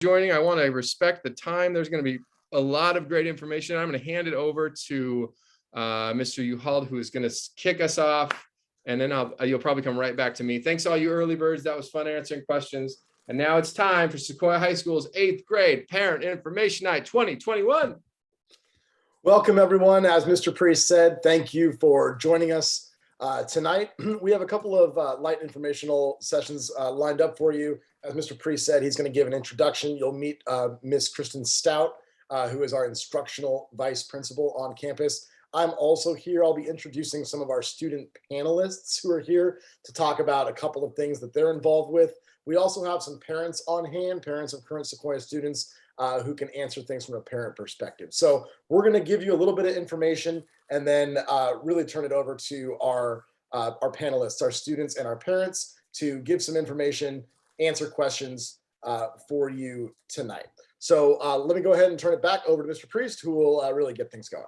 joining. I want to respect the time. There's going to be a lot of great information. I'm going to hand it over to Mr. Uhald, who is going to kick us off, and then you'll probably come right back to me. Thanks all you early birds. That was fun answering questions. And now it's time for Sequoia High School's 8th grade Parent Information Night 2021. Welcome, everyone. As Mr. Priest said, thank you for joining us tonight. We have a couple of light informational sessions lined up for you. As Mr. Priest said, he's going to give an introduction. You'll meet Miss Kristen Stout, who is our instructional vice principal on campus. I'm also here. I'll be introducing some of our student panelists who are here to talk about a couple of things that they're involved with. We also have some parents on hand, parents of current Sequoia students who can answer things from a parent perspective. So we're going to give you a little bit of information and then really turn it over to our panelists, our students and our parents, to give some information, answer questions for you tonight. So let me go ahead and turn it back over to Mr. Priest, who will really get things going.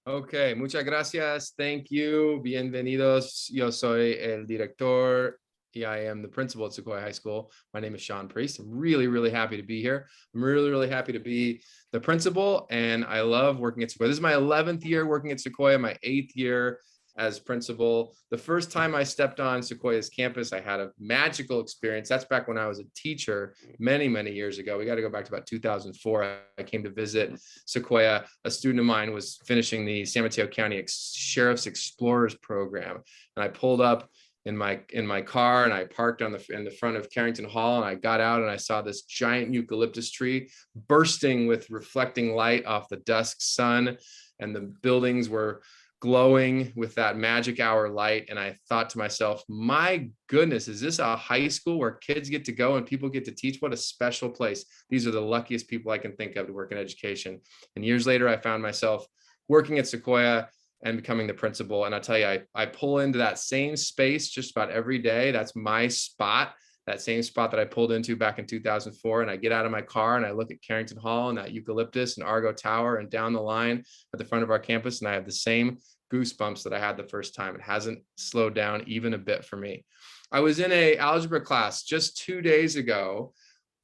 Okay, muchas gracias. Thank you. Bienvenidos. Yo soy el director. I am the principal at Sequoia High School. My name is Sean Priest. I'm really happy to be here. I'm really happy to be the principal, and I love working at Sequoia. This is my 11th year working at Sequoia, my 8th year as principal. The first time I stepped on Sequoia's campus, I had a magical experience. That's back when I was a teacher many years ago. We got to go back to about 2004. I came to visit Sequoia. A student of mine was finishing the San Mateo County Sheriff's Explorers program, and I pulled up in my car and I parked in the front of Carrington Hall, and I got out and I saw this giant eucalyptus tree bursting with reflecting light off the dusk sun, and the buildings were glowing with that magic hour light. And I thought to myself, my goodness, is this a high school where kids get to go and people get to teach? What a special place. These are the luckiest people I can think of to work in education. And years later, I found myself working at Sequoia and becoming the principal. And I'll tell you, I pull into that same space just about every day. That's my spot, that same spot that I pulled into back in 2004. And I get out of my car and I look at Carrington Hall and that eucalyptus and Argo Tower and down the line at the front of our campus. And I have the same goosebumps that I had the first time. It hasn't slowed down even a bit for me. I was in an algebra class just 2 days ago,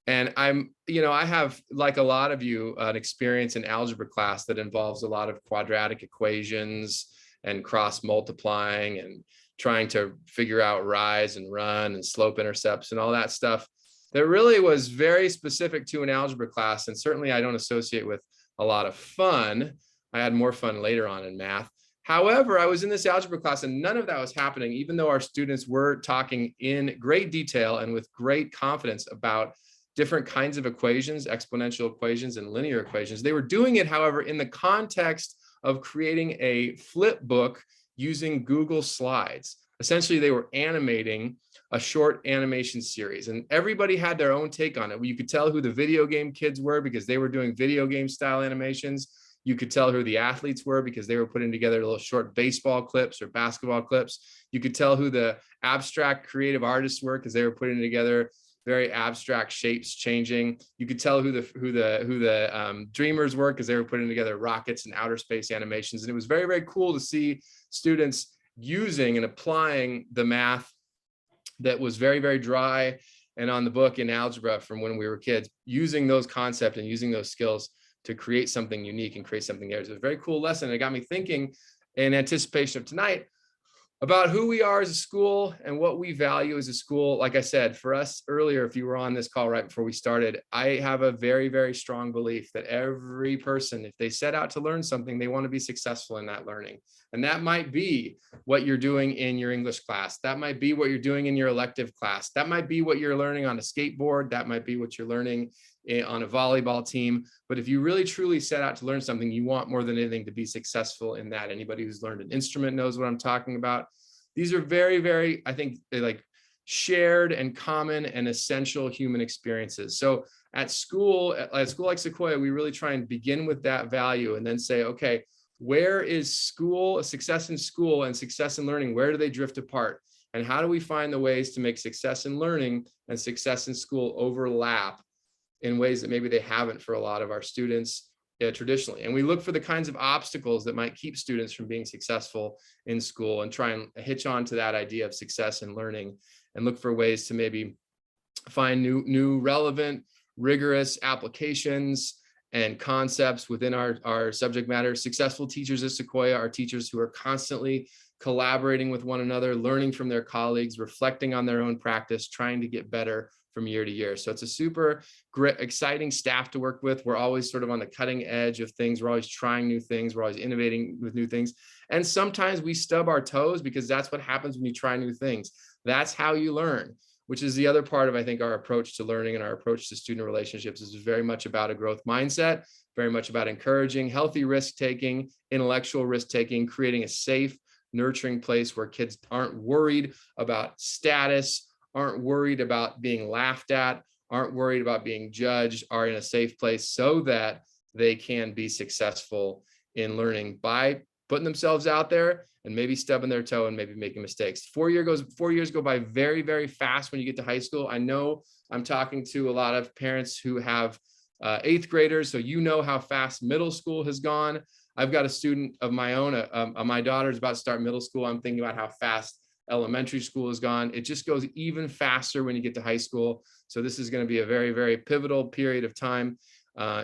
and I have, like a lot of you, an experience in algebra class that involves a lot of quadratic equations and cross multiplying and trying to figure out rise and run and slope intercepts and all that stuff that really was very specific to an algebra class. And certainly I don't associate with a lot of fun. I had more fun later on in math. However, I was in this algebra class and none of that was happening, even though our students were talking in great detail and with great confidence about different kinds of equations, exponential equations and linear equations. They were doing it, however, in the context of creating a flip book using Google Slides. Essentially, they were animating a short animation series, and everybody had their own take on it. You could tell who the video game kids were because they were doing video game style animations. You could tell who the athletes were because they were putting together little short baseball clips or basketball clips. You could tell who the abstract creative artists were because they were putting together very abstract shapes changing. You could tell who the dreamers were because they were putting together rockets and outer space animations. And it was very cool to see students using and applying the math that was very dry and on the book in algebra from when we were kids, using those concepts and using those skills to create something unique and create something there. It was a very cool lesson. It got me thinking, in anticipation of tonight, about who we are as a school and what we value as a school. Like I said, for us earlier, if you were on this call right before we started, I have a very strong belief that every person, if they set out to learn something, they want to be successful in that learning. And that might be what you're doing in your English class. That might be what you're doing in your elective class. That might be what you're learning on a skateboard. That might be what you're learning on a volleyball team. But if you really truly set out to learn something, you want more than anything to be successful in that. Anybody who's learned an instrument knows what I'm talking about. These are very, I think, like shared and common and essential human experiences. So at a school like Sequoia, we really try and begin with that value and then say, okay, where is success in school and success in learning? Where do they drift apart? And how do we find the ways to make success in learning and success in school overlap in ways that maybe they haven't for a lot of our students traditionally? And we look for the kinds of obstacles that might keep students from being successful in school and try and hitch on to that idea of success in learning and look for ways to maybe find new relevant rigorous applications and concepts within our subject matter. Successful teachers at Sequoia are teachers who are constantly collaborating with one another, learning from their colleagues, reflecting on their own practice, trying to get better from year to year. So it's a super great, exciting staff to work with. We're always sort of on the cutting edge of things. We're always trying new things. We're always innovating with new things. And sometimes we stub our toes, because that's what happens when you try new things. That's how you learn, which is the other part of, I think, our approach to learning and our approach to student relationships is very much about a growth mindset, very much about encouraging healthy risk-taking, intellectual risk-taking, creating a safe, nurturing place where kids aren't worried about status, aren't worried about being laughed at, aren't worried about being judged, are in a safe place so that they can be successful in learning by putting themselves out there and maybe stubbing their toe and maybe making mistakes. 4 years go by very, very fast when you get to high school. I know I'm talking to a lot of parents who have 8th graders, so you know how fast middle school has gone. I've got a student of my own, my daughter's about to start middle school. I'm thinking about how fast elementary school has gone. It just goes even faster when you get to high school. So this is going to be a very, very pivotal period of time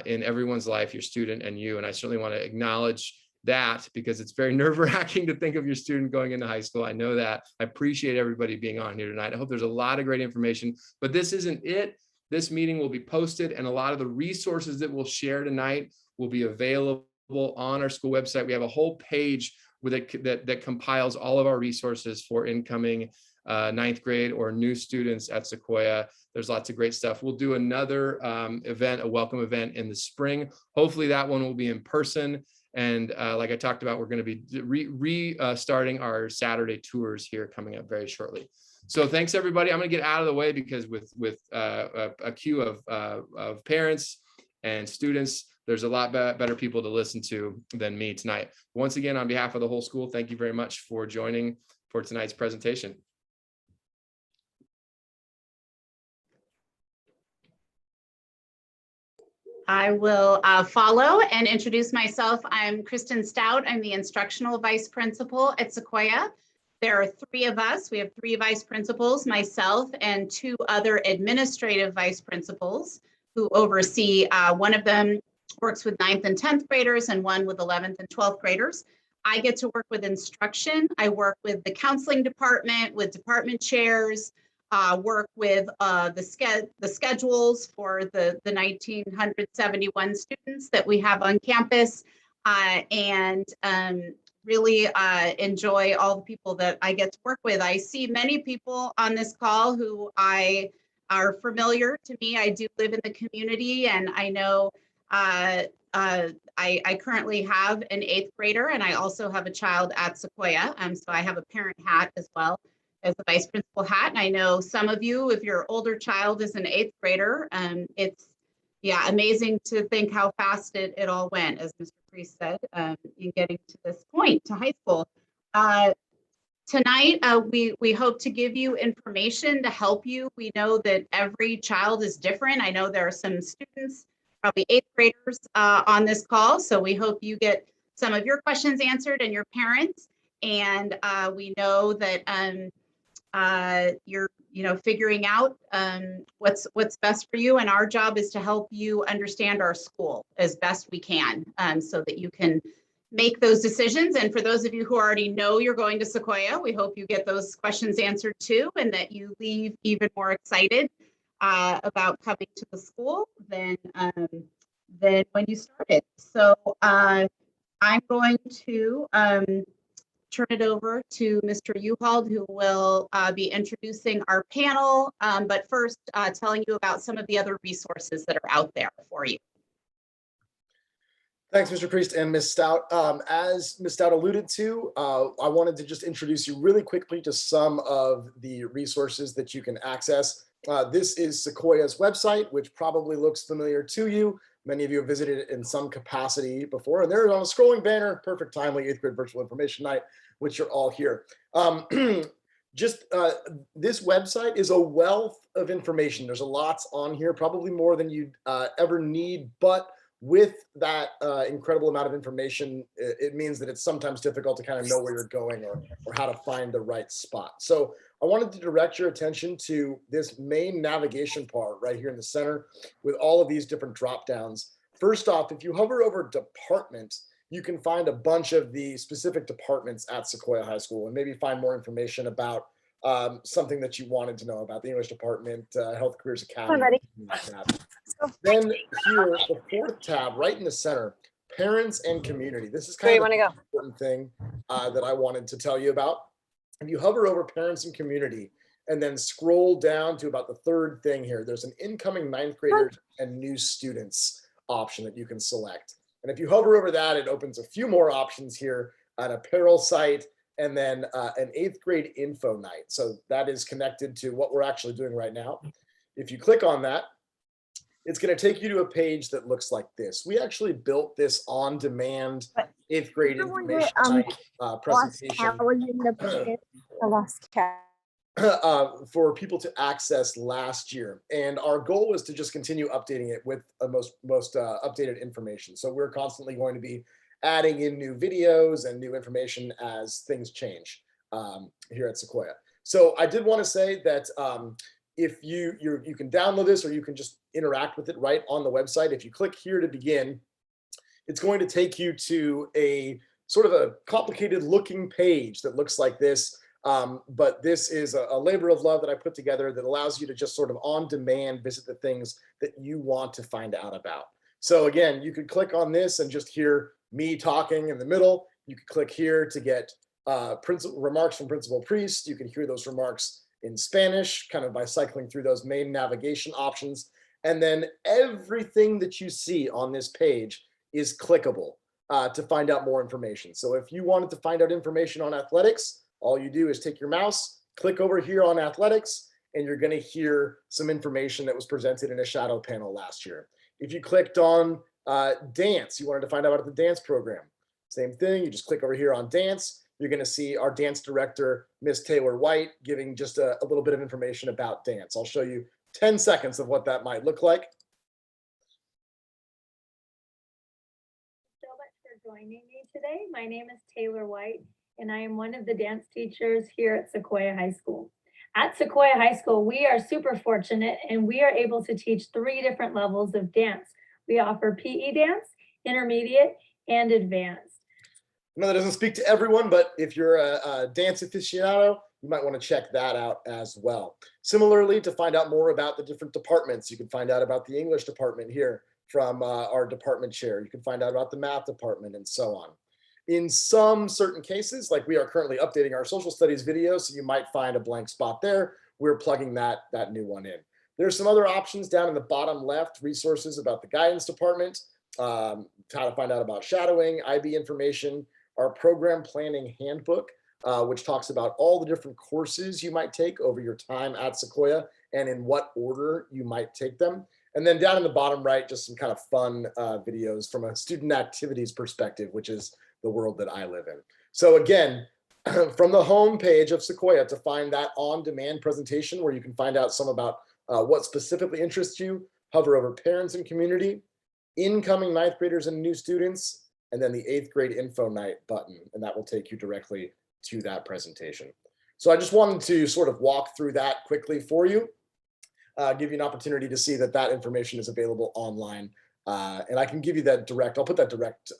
in everyone's life, your student and you. And I certainly want to acknowledge that, because it's very nerve-wracking to think of your student going into high school. I know that. I appreciate everybody being on here tonight. I hope there's a lot of great information, but this isn't it. This meeting will be posted, and a lot of the resources that we'll share tonight will be available on our school website. We have a whole page that compiles all of our resources for incoming 9th grade or new students at Sequoia. There's lots of great stuff. We'll do another event, a welcome event in the spring. Hopefully that one will be in person. And like I talked about, we're going to be restarting our Saturday tours here coming up very shortly. So thanks, everybody. I'm going to get out of the way, because with a queue of parents and students, there's a lot better people to listen to than me tonight. Once again, on behalf of the whole school, thank you very much for joining for tonight's presentation. I will follow and introduce myself. I'm Kristen Stout. I'm the instructional vice principal at Sequoia. There are 3 of us. We have 3 vice principals, myself, and 2 other administrative vice principals who oversee. One of them works with 9th and 10th graders, and one with 11th and 12th graders. I get to work with instruction. I work with the counseling department, with department chairs, work with the schedules for the 1,971 students that we have on campus, and really enjoy all the people that I get to work with. I see many people on this call who are familiar to me. I do live in the community, and I know I currently have an 8th grader, and I also have a child at Sequoia. So I have a parent hat as well as a vice principal hat. And I know some of you, if your older child is an 8th grader, it's amazing to think how fast it all went, as Mr. Priest said, in getting to this point, to high school. Tonight, we hope to give you information to help you. We know that every child is different. I know there are some students, probably 8th graders on this call. So we hope you get some of your questions answered, and your parents. And we know that you're figuring out what's best for you. And our job is to help you understand our school as best we can, so that you can make those decisions. And for those of you who already know you're going to Sequoia, we hope you get those questions answered too, and that you leave even more excited about coming to the school than when you started. So I'm going to turn it over to Mr. Uhald, who will be introducing our panel, but first telling you about some of the other resources that are out there for you. Thanks, Mr. Priest and Ms. Stout. As Ms. Stout alluded to, I wanted to just introduce you really quickly to some of the resources that you can access. This is Sequoia's website, which probably looks familiar to you. Many of you have visited it in some capacity before, and there's on a scrolling banner, perfect timely 8th grade virtual information night, which you're all here. This website is a wealth of information. There's a lot on here, probably more than you'd ever need, but with that incredible amount of information, it means that it's sometimes difficult to kind of know where you're going or how to find the right spot. So I wanted to direct your attention to this main navigation part right here in the center with all of these different drop downs. First off, if you hover over department, you can find a bunch of the specific departments at Sequoia High School and maybe find more information about something that you wanted to know about, the English department, Health Careers Academy. Like that. Then here, the fourth tab right in the center, parents and community. This is kind of an important thing that I wanted to tell you about. If you hover over parents and community and then scroll down to about the third thing here, there's an incoming ninth graders and new students option that you can select. And if you hover over that, it opens a few more options here, an apparel site, and then an 8th grade info night. So that is connected to what we're actually doing right now. If you click on that, it's going to take you to a page that looks like this. We actually built this on-demand 8th grade information night presentation for people to access last year. And our goal was to just continue updating it with the most updated information. So we're constantly going to be adding in new videos and new information as things change here at Sequoia. So I did want to say that if you can download this or you can just interact with it right on the website. If you click here to begin, it's going to take you to a sort of a complicated looking page that looks like this. But this is a labor of love that I put together that allows you to just sort of on demand visit the things that you want to find out about. So again, you could click on this and just hear me talking in the middle. You could click here to get remarks from Principal Priest. You can hear those remarks in Spanish, kind of by cycling through those main navigation options. And then everything that you see on this page is clickable to find out more information. So if you wanted to find out information on athletics, all you do is take your mouse, click over here on athletics, and you're going to hear some information that was presented in a shadow panel last year. If you clicked on dance, you wanted to find out about the dance program, same thing. You just click over here on dance. You're going to see our dance director, Miss Taylor White, giving just a little bit of information about dance. I'll show you 10 seconds of what that might look like. So much for joining me today. My name is Taylor White, and I am one of the dance teachers here at Sequoia High School. At Sequoia High School, we are super fortunate and we are able to teach 3 different levels of dance. We offer PE dance, intermediate, and advanced. I know that doesn't speak to everyone, but if you're a dance aficionado, you might want to check that out as well. Similarly, to find out more about the different departments, you can find out about the English department here from our department chair. You can find out about the math department and so on. In some certain cases, like we are currently updating our social studies video, so you might find a blank spot there. We're plugging that new one in. There's some other options down in the bottom left, resources about the guidance department, how to find out about shadowing, IB information, our program planning handbook, which talks about all the different courses you might take over your time at Sequoia and in what order you might take them. And then down in the bottom right, just some kind of fun videos from a student activities perspective, which is the world that I live in. So again, from the home page of Sequoia, to find that on-demand presentation where you can find out some about what specifically interests you, hover over parents and community, incoming 9th graders and new students, and then the 8th grade info night button, and that will take you directly to that presentation. So I just wanted to sort of walk through that quickly for you, give you an opportunity to see that that information is available online. And I can give you that direct, I'll put that direct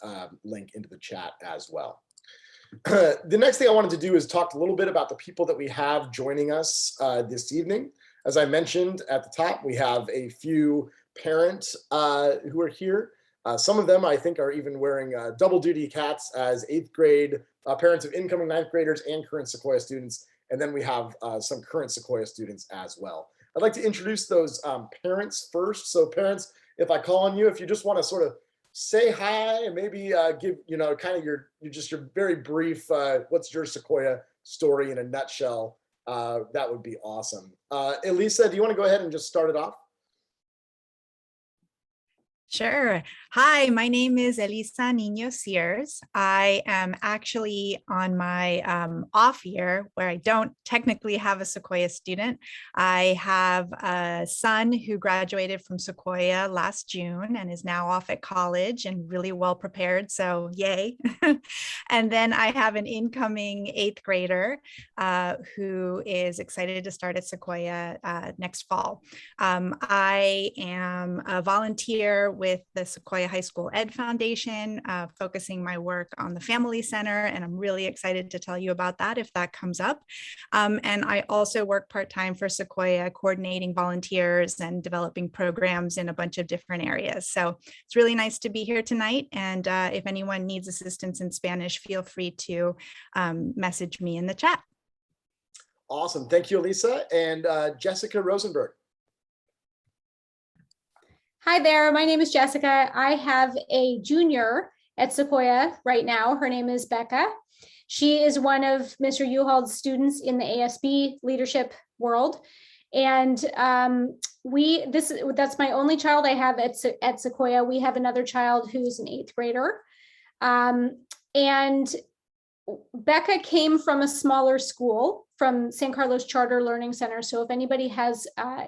link into the chat as well. The next thing I wanted to do is talk a little bit about the people that we have joining us this evening. As I mentioned at the top, we have a few parents who are here. Some of them I think are even wearing double duty hats as 8th grade parents of incoming 9th graders and current Sequoia students. And then we have some current Sequoia students as well. I'd like to introduce those parents first. So parents, if I call on you, if you just want to sort of say hi and maybe give, kind of your very brief, what's your Sequoia story in a nutshell, that would be awesome. Elisa, do you want to go ahead and just start it off? Sure. Hi, my name is Elisa Niño Sears. I am actually on my off year where I don't technically have a Sequoia student. I have a son who graduated from Sequoia last June and is now off at college and really well prepared. So yay. And then I have an incoming 8th grader who is excited to start at Sequoia next fall. I am a volunteer with the Sequoia High School Ed Foundation, focusing my work on the Family Center, and I'm really excited to tell you about that if that comes up. And I also work part-time for Sequoia, coordinating volunteers and developing programs in a bunch of different areas. So it's really nice to be here tonight, and if anyone needs assistance in Spanish, feel free to message me in the chat. Awesome. Thank you, Elisa. And Jessica Rosenberg. Hi there, my name is Jessica. I have a junior at Sequoia right now. Her name is Becca. She is one of Mr. Uhald's students in the ASB leadership world. And that's my only child I have at Sequoia. We have another child who's an 8th grader. And Becca came from a smaller school, from San Carlos Charter Learning Center. So if anybody has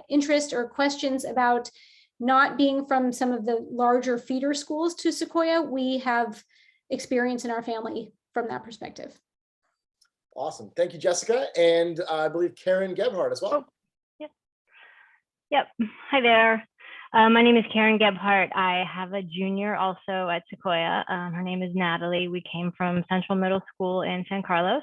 interest or questions about not being from some of the larger feeder schools to Sequoia, we have experience in our family from that perspective. Awesome. Thank you, Jessica. And I believe Karen Gebhardt as well. Oh, yep. Hi there. My name is Karen Gebhardt. I have a junior also at Sequoia. Her name is Natalie. We came from Central Middle School in San Carlos.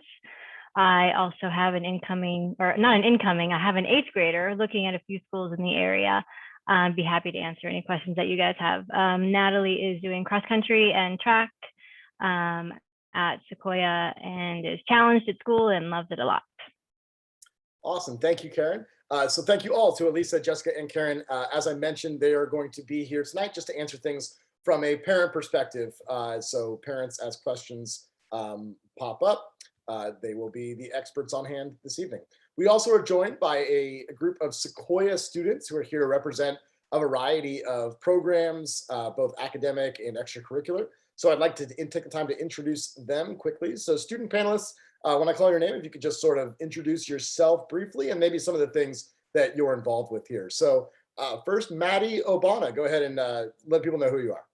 I also have an incoming, or not an incoming, I have an 8th grader looking at a few schools in the area. I'd be happy to answer any questions that you guys have. Natalie is doing cross country and track at Sequoia and is challenged at school and loves it a lot. Awesome. Thank you, Karen. So thank you all to Elisa, Jessica, and Karen. As I mentioned, they are going to be here tonight just to answer things from a parent perspective. So parents, as questions pop up, they will be the experts on hand this evening. We also are joined by a group of Sequoia students who are here to represent a variety of programs, both academic and extracurricular. So I'd like to take the time to introduce them quickly. So student panelists, when I call your name, if you could just sort of introduce yourself briefly and maybe some of the things that you're involved with here. So first, Maddie Obana, go ahead and let people know who you are.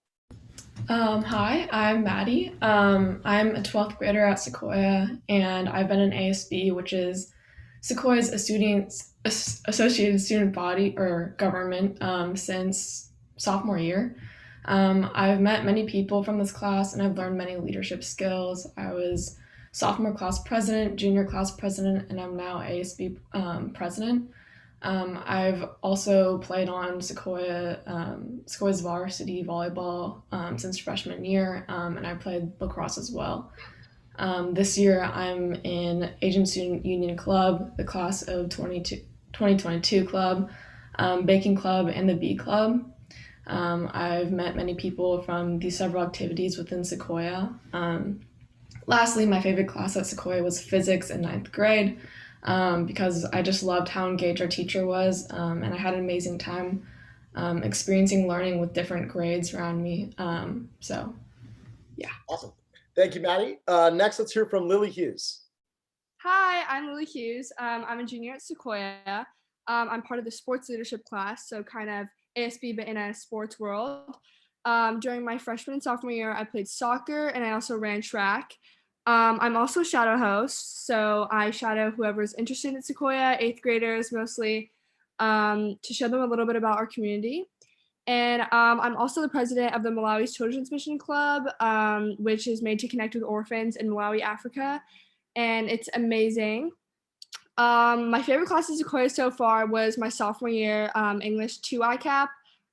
Hi, I'm Maddie. I'm a 12th grader at Sequoia, and I've been in ASB, which is Sequoia's associated student body or government since sophomore year. I've met many people from this class, and I've learned many leadership skills. I was sophomore class president, junior class president, and I'm now ASB president. I've also played on Sequoia's varsity volleyball since freshman year, and I played lacrosse as well. This year, I'm in Asian Student Union Club, the class of 2022 club, baking club, and the Bee Club. I've met many people from these several activities within Sequoia. Lastly, my favorite class at Sequoia was physics in 9th grade because I just loved how engaged our teacher was, and I had an amazing time experiencing learning with different grades around me. So, yeah. Awesome. Thank you, Maddie. Next, let's hear from Lily Hughes. Hi, I'm Lily Hughes. I'm a junior at Sequoia. I'm part of the sports leadership class, so kind of ASB, but in a sports world. During my freshman and sophomore year, I played soccer and I also ran track. I'm also a shadow host, so I shadow whoever's interested in Sequoia, 8th graders mostly, to show them a little bit about our community. And I'm also the president of the Malawi's Children's Mission Club, which is made to connect with orphans in Malawi, Africa, and it's amazing. My favorite class at Sequoia so far was my sophomore year, English 2 ICAP.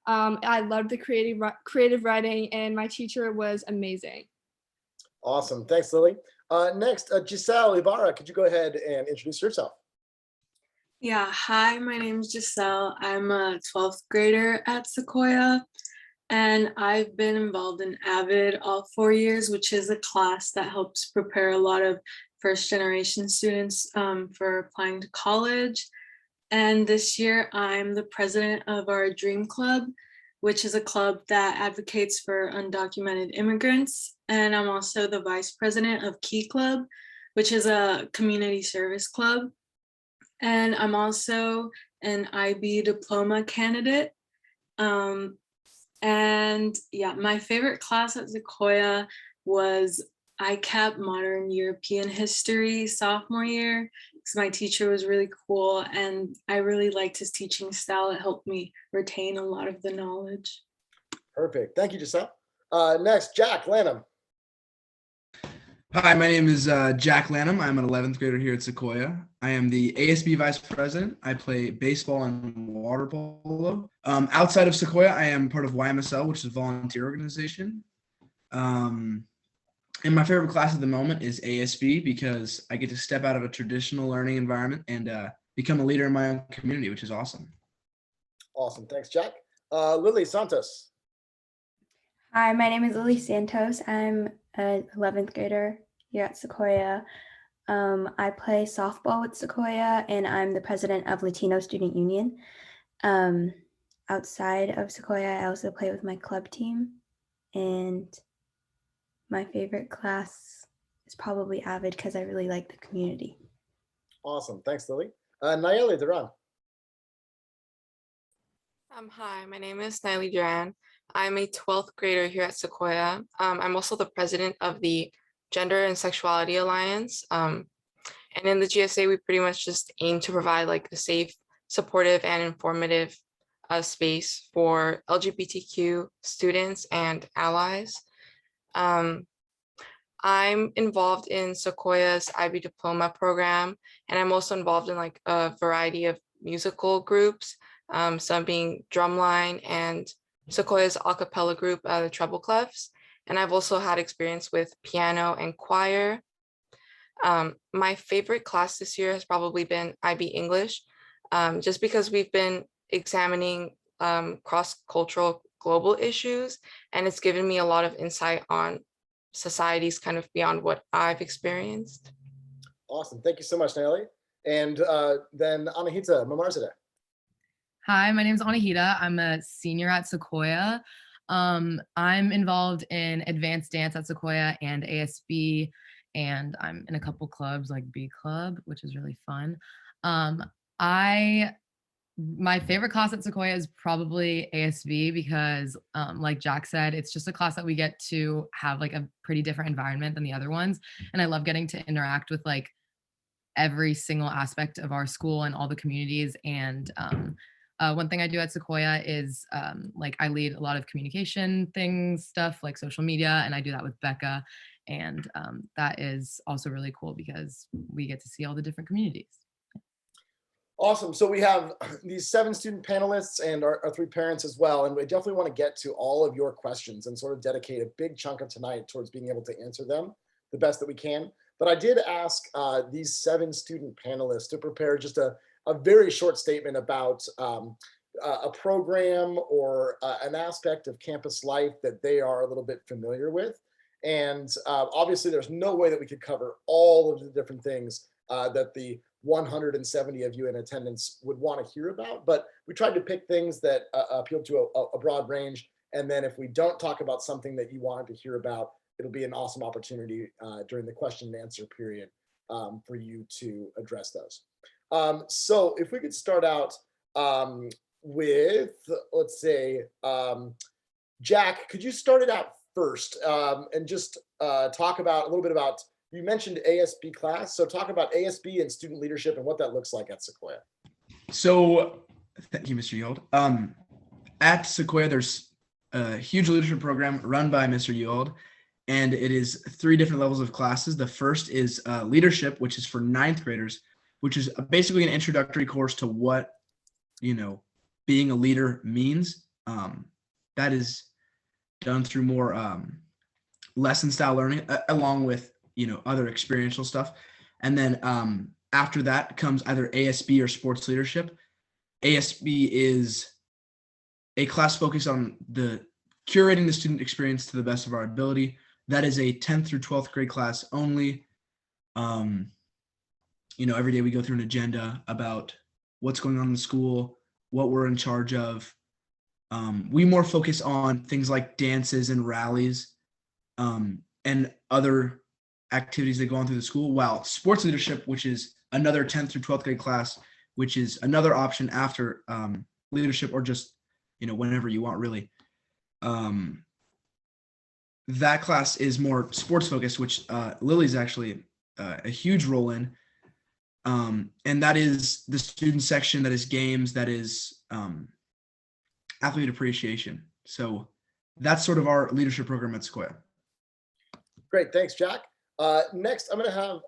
I loved the creative writing, and my teacher was amazing. Awesome. Thanks, Lily. Next, Giselle Ibarra, could you go ahead and introduce yourself? Yeah, hi, my name is Giselle. I'm a 12th grader at Sequoia, and I've been involved in AVID all 4 years, which is a class that helps prepare a lot of first-generation students for applying to college. And this year, I'm the president of our Dream Club, which is a club that advocates for undocumented immigrants. And I'm also the vice president of Key Club, which is a community service club. And I'm also an IB diploma candidate. And yeah, my favorite class at Sequoia was ICAP Modern European History sophomore year, because my teacher was really cool and I really liked his teaching style. It helped me retain a lot of the knowledge. Perfect. Thank you, Giselle. Next, Jack Lanham. Hi, my name is Jack Lanham. I'm an 11th grader here at Sequoia. I am the ASB vice president. I play baseball and water polo. Outside of Sequoia, I am part of YMSL, which is a volunteer organization. And my favorite class at the moment is ASB because I get to step out of a traditional learning environment and become a leader in my own community, which is awesome. Awesome. Thanks, Jack. Lily Santos. Hi, my name is Lily Santos. I'm an 11th grader here at Sequoia. I play softball with Sequoia, and I'm the president of Latino Student Union. Outside of Sequoia, I also play with my club team, and my favorite class is probably Avid because I really like the community. Awesome. Thanks, Lily. Nayeli Duran. Hi, my name is Nayeli Duran. I'm a 12th grader here at Sequoia. I'm also the president of the Gender and Sexuality Alliance. And in the GSA, we pretty much just aim to provide like a safe, supportive, and informative space for LGBTQ students and allies. I'm involved in Sequoia's IB Diploma program, and I'm also involved in like a variety of musical groups, some being Drumline and Sequoia's a cappella group, the Treble Clefs. And I've also had experience with piano and choir. My favorite class this year has probably been IB English, just because we've been examining cross-cultural global issues, and it's given me a lot of insight on societies kind of beyond what I've experienced. Awesome. Thank you so much, Nayeli. And then Anahita Mamarzadeh. Hi, my name is Anahita. I'm a senior at Sequoia. I'm involved in advanced dance at Sequoia and ASB, and I'm in a couple clubs like B Club, which is really fun. My favorite class at Sequoia is probably ASB because like Jack said, it's just a class that we get to have like a pretty different environment than the other ones. And I love getting to interact with like every single aspect of our school and all the communities. And one thing I do at Sequoia is like I lead a lot of communication stuff like social media, and I do that with Becca. And that is also really cool because we get to see all the different communities. Awesome. So we have these 7 student panelists and our 3 parents as well. And we definitely want to get to all of your questions and sort of dedicate a big chunk of tonight towards being able to answer them the best that we can. But I did ask these 7 student panelists to prepare just a very short statement about a program or an aspect of campus life that they are a little bit familiar with. And obviously there's no way that we could cover all of the different things that the 170 of you in attendance would want to hear about, but we tried to pick things that appeal to a broad range. And then if we don't talk about something that you wanted to hear about, it'll be an awesome opportunity during the question and answer period for you to address those. So if we could start out with, let's say, Jack, could you start it out first and just talk about a little bit about, you mentioned ASB class, so talk about ASB and student leadership and what that looks like at Sequoia. So thank you, Mr. Yold. At Sequoia, there's a huge leadership program run by Mr. Yold, and it is 3 different levels of classes. The first is leadership, which is for 9th graders, which is basically an introductory course to what, being a leader means. That is done through more lesson style learning along with, other experiential stuff. And then after that comes either ASB or sports leadership. ASB is a class focused on curating the student experience to the best of our ability. That is a 10th through 12th grade class only. Every day we go through an agenda about what's going on in the school, what we're in charge of, We more focus on things like dances and rallies and other activities that go on through the school, while sports leadership, which is another 10th through 12th grade class, which is another option after leadership, or just, whenever you want, really. That class is more sports focused, which Lily's actually a huge role in. And that is the student section, that is games, that is athlete appreciation. So that's sort of our leadership program at Sequoia. Great, thanks, Jack. Next, I'm going to have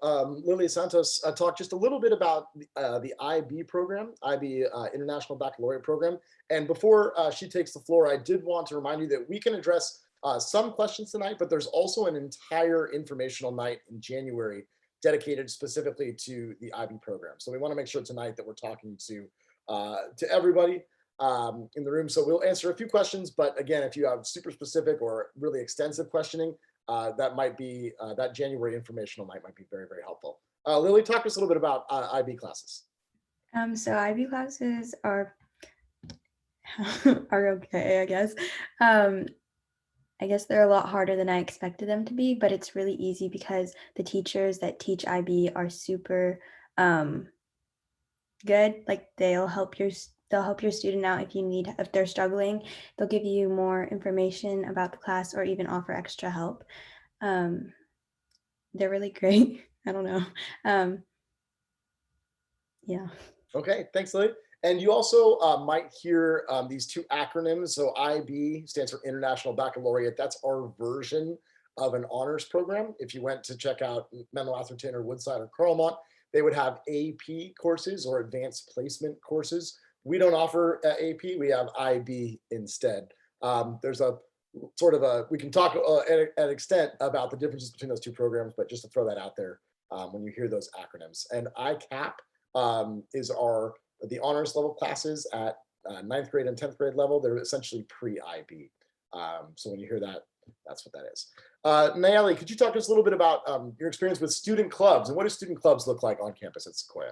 Lily Santos talk just a little bit about the IB program, IB International Baccalaureate Program. And before she takes the floor, I did want to remind you that we can address some questions tonight, but there's also an entire informational night in January dedicated specifically to the IB program. So we want to make sure tonight that we're talking to everybody in the room. So we'll answer a few questions, but again, if you have super specific or really extensive questioning, that might be, that January informational night might be very, very helpful. Lily, talk to us a little bit about IB classes. So IB classes are okay, I guess. I guess they're a lot harder than I expected them to be, but it's really easy because the teachers that teach IB are super good. Like they'll help your student out if they're struggling. They'll give you more information about the class or even offer extra help. They're really great. I don't know. Yeah. Okay, thanks, Lily. And you also might hear these two acronyms. So IB stands for International Baccalaureate. That's our version of an honors program. If you went to check out Menlo Atherton or Woodside or Carlmont, they would have AP courses or advanced placement courses. We don't offer AP, we have IB instead. There's a sort of we can talk at extent about the differences between those two programs, but just to throw that out there when you hear those acronyms. And ICAP is the honors level classes at 9th grade and 10th grade level. They're essentially pre-IB. So when you hear that, that's what that is. Nayeli, could you talk to us a little bit about your experience with student clubs and what do student clubs look like on campus at Sequoia?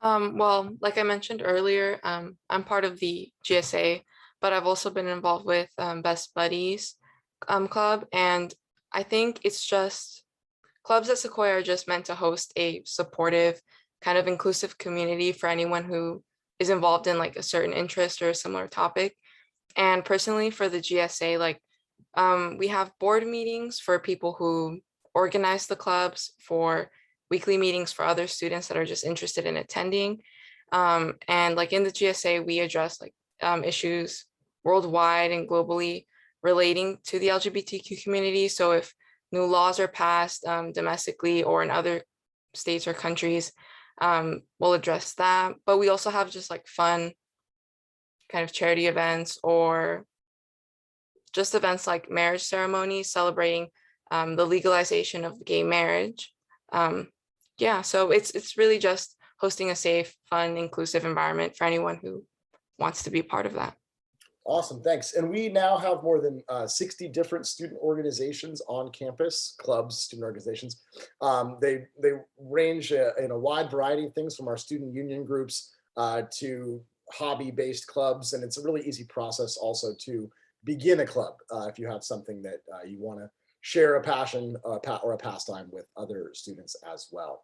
Well, like I mentioned earlier, I'm part of the GSA, but I've also been involved with Best Buddies Club. And I think it's just clubs at Sequoia are just meant to host a supportive, kind of inclusive community for anyone who is involved in like a certain interest or a similar topic. And personally for the GSA, like we have board meetings for people who organize the clubs, for weekly meetings for other students that are just interested in attending. And like in the GSA, we address like issues worldwide and globally relating to the LGBTQ community. So if new laws are passed domestically or in other states or countries, we'll address that. But we also have just like fun kind of charity events or just events like marriage ceremonies celebrating the legalization of gay marriage. Yeah, so it's really just hosting a safe, fun, inclusive environment for anyone who wants to be part of that. Awesome, thanks. And we now have more than 60 different student organizations on campus, clubs, student organizations. They range in a wide variety of things, from our student union groups to hobby-based clubs. And it's a really easy process also to begin a club if you have something that you want to share a passion or a pastime with other students as well.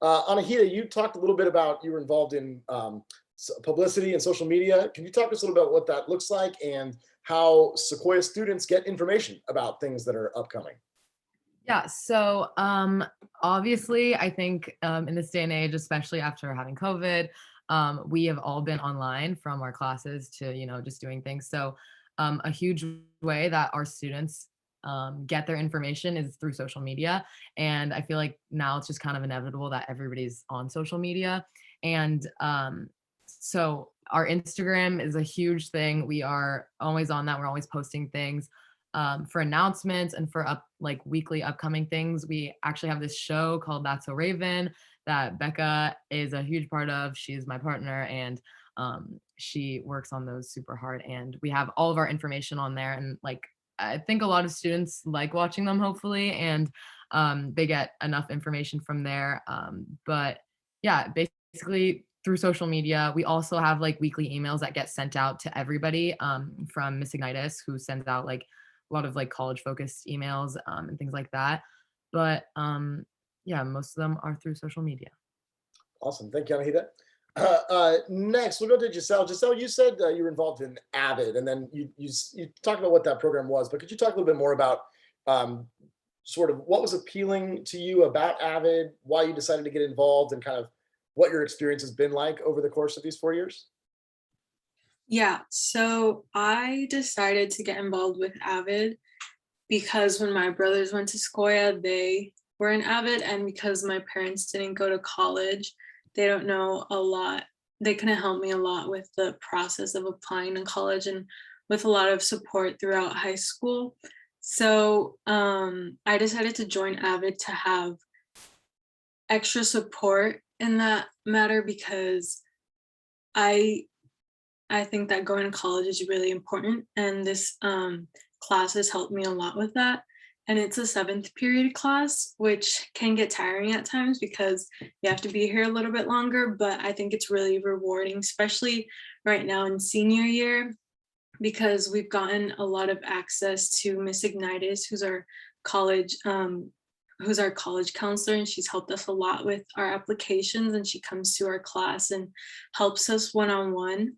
Anahita, you talked a little bit about, you were involved in publicity and social media. Can you talk to us a little about what that looks like and how Sequoia students get information about things that are upcoming? Yeah, so obviously, I think in this day and age, especially after having COVID, we have all been online from our classes to, just doing things. So a huge way that our students get their information is through social media. And I feel like now it's just kind of inevitable that everybody's on social media. And so our Instagram is a huge thing. We are always on that. We're always posting things for announcements and for weekly upcoming things. We actually have this show called That's So Raven that Becca is a huge part of. She's my partner, and she works on those super hard. And we have all of our information on there. And I think a lot of students like watching them, hopefully, and they get enough information from there. But yeah, basically through social media. We also have like weekly emails that get sent out to everybody from Miss Ignitis, who sends out like a lot of like college focused emails and things like that. But yeah, most of them are through social media. Awesome. Thank you, Anahita. Next, we'll go to Giselle. Giselle, you said you were involved in AVID, and then you talked about what that program was, but could you talk a little bit more about sort of what was appealing to you about AVID, why you decided to get involved, and kind of what your experience has been like over the course of these 4 years? Yeah, so I decided to get involved with AVID because when my brothers went to Sequoia, they were in AVID, and because my parents didn't go to college, they don't know a lot. They couldn't help me a lot with the process of applying to college and with a lot of support throughout high school. So I decided to join AVID to have extra support in that matter because I think that going to college is really important, and this class has helped me a lot with that. And it's a 7th period class, which can get tiring at times because you have to be here a little bit longer, but I think it's really rewarding, especially right now in senior year, because we've gotten a lot of access to Miss Ignitis, who's our college counselor, and she's helped us a lot with our applications, and she comes to our class and helps us one-on-one.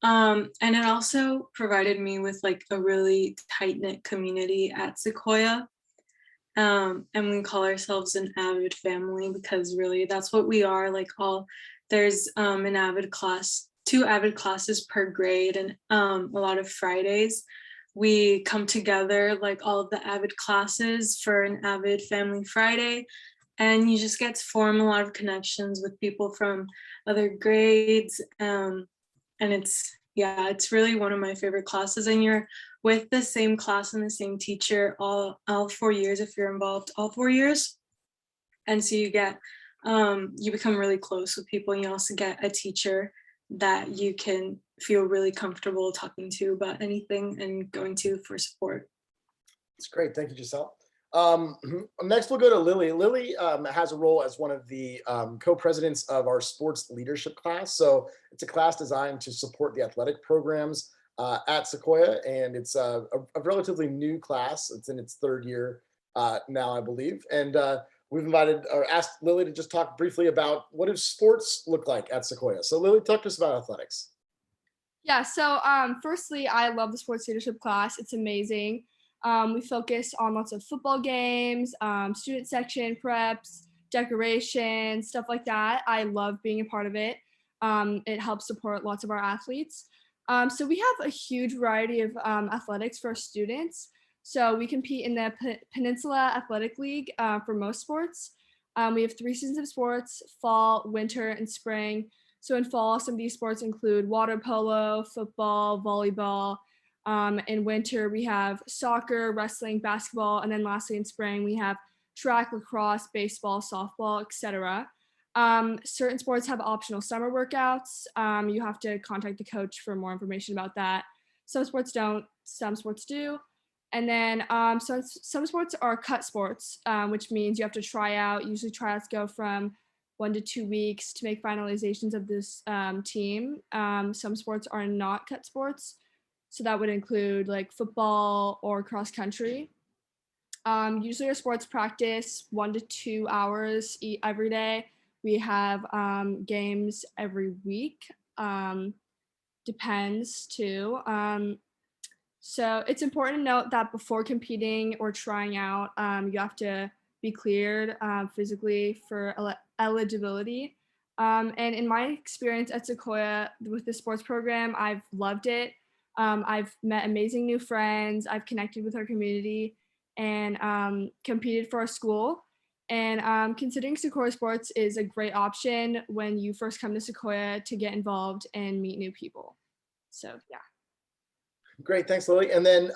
And it also provided me with like a really tight-knit community at Sequoia. And we call ourselves an AVID family because really that's what we are. Like there's an AVID class, 2 AVID classes per grade, and a lot of Fridays we come together, like all of the AVID classes, for an AVID Family Friday. And you just get to form a lot of connections with people from other grades. And it's really one of my favorite classes, and you're with the same class and the same teacher all 4 years if you're involved all 4 years. And so you become really close with people, and you also get a teacher that you can feel really comfortable talking to about anything and going to for support. That's great. Thank you, Giselle. Next, we'll go to Lily. Lily has a role as one of the co-presidents of our sports leadership class. So it's a class designed to support the athletic programs at Sequoia, and it's a relatively new class. It's in its 3rd year now, I believe. And we've invited or asked Lily to just talk briefly about what does sports look like at Sequoia. So Lily, talk to us about athletics. Yeah, so firstly, I love the sports leadership class. It's amazing. We focus on lots of football games, student section preps, decorations, stuff like that. I love being a part of it. It helps support lots of our athletes. So we have a huge variety of athletics for students. So we compete in the Peninsula Athletic League for most sports. We have 3 seasons of sports: fall, winter, and spring. So in fall, some of these sports include water polo, football, volleyball. In winter, we have soccer, wrestling, basketball, and then lastly in spring, we have track, lacrosse, baseball, softball, etc. Certain sports have optional summer workouts. You have to contact the coach for more information about that. Some sports don't, some sports do. And then some sports are cut sports, which means you have to try out. Usually tryouts go from 1 to 2 weeks to make finalizations of this team. Some sports are not cut sports. So that would include like football or cross country. Usually our sports practice 1 to 2 hours every day. We have games every week. Depends too. So it's important to note that before competing or trying out, you have to be cleared physically for eligibility. And in my experience at Sequoia with the sports program, I've loved it. I've met amazing new friends. I've connected with our community and competed for our school. And considering Sequoia Sports is a great option when you first come to Sequoia to get involved and meet new people. So yeah. Great, thanks, Lily. And then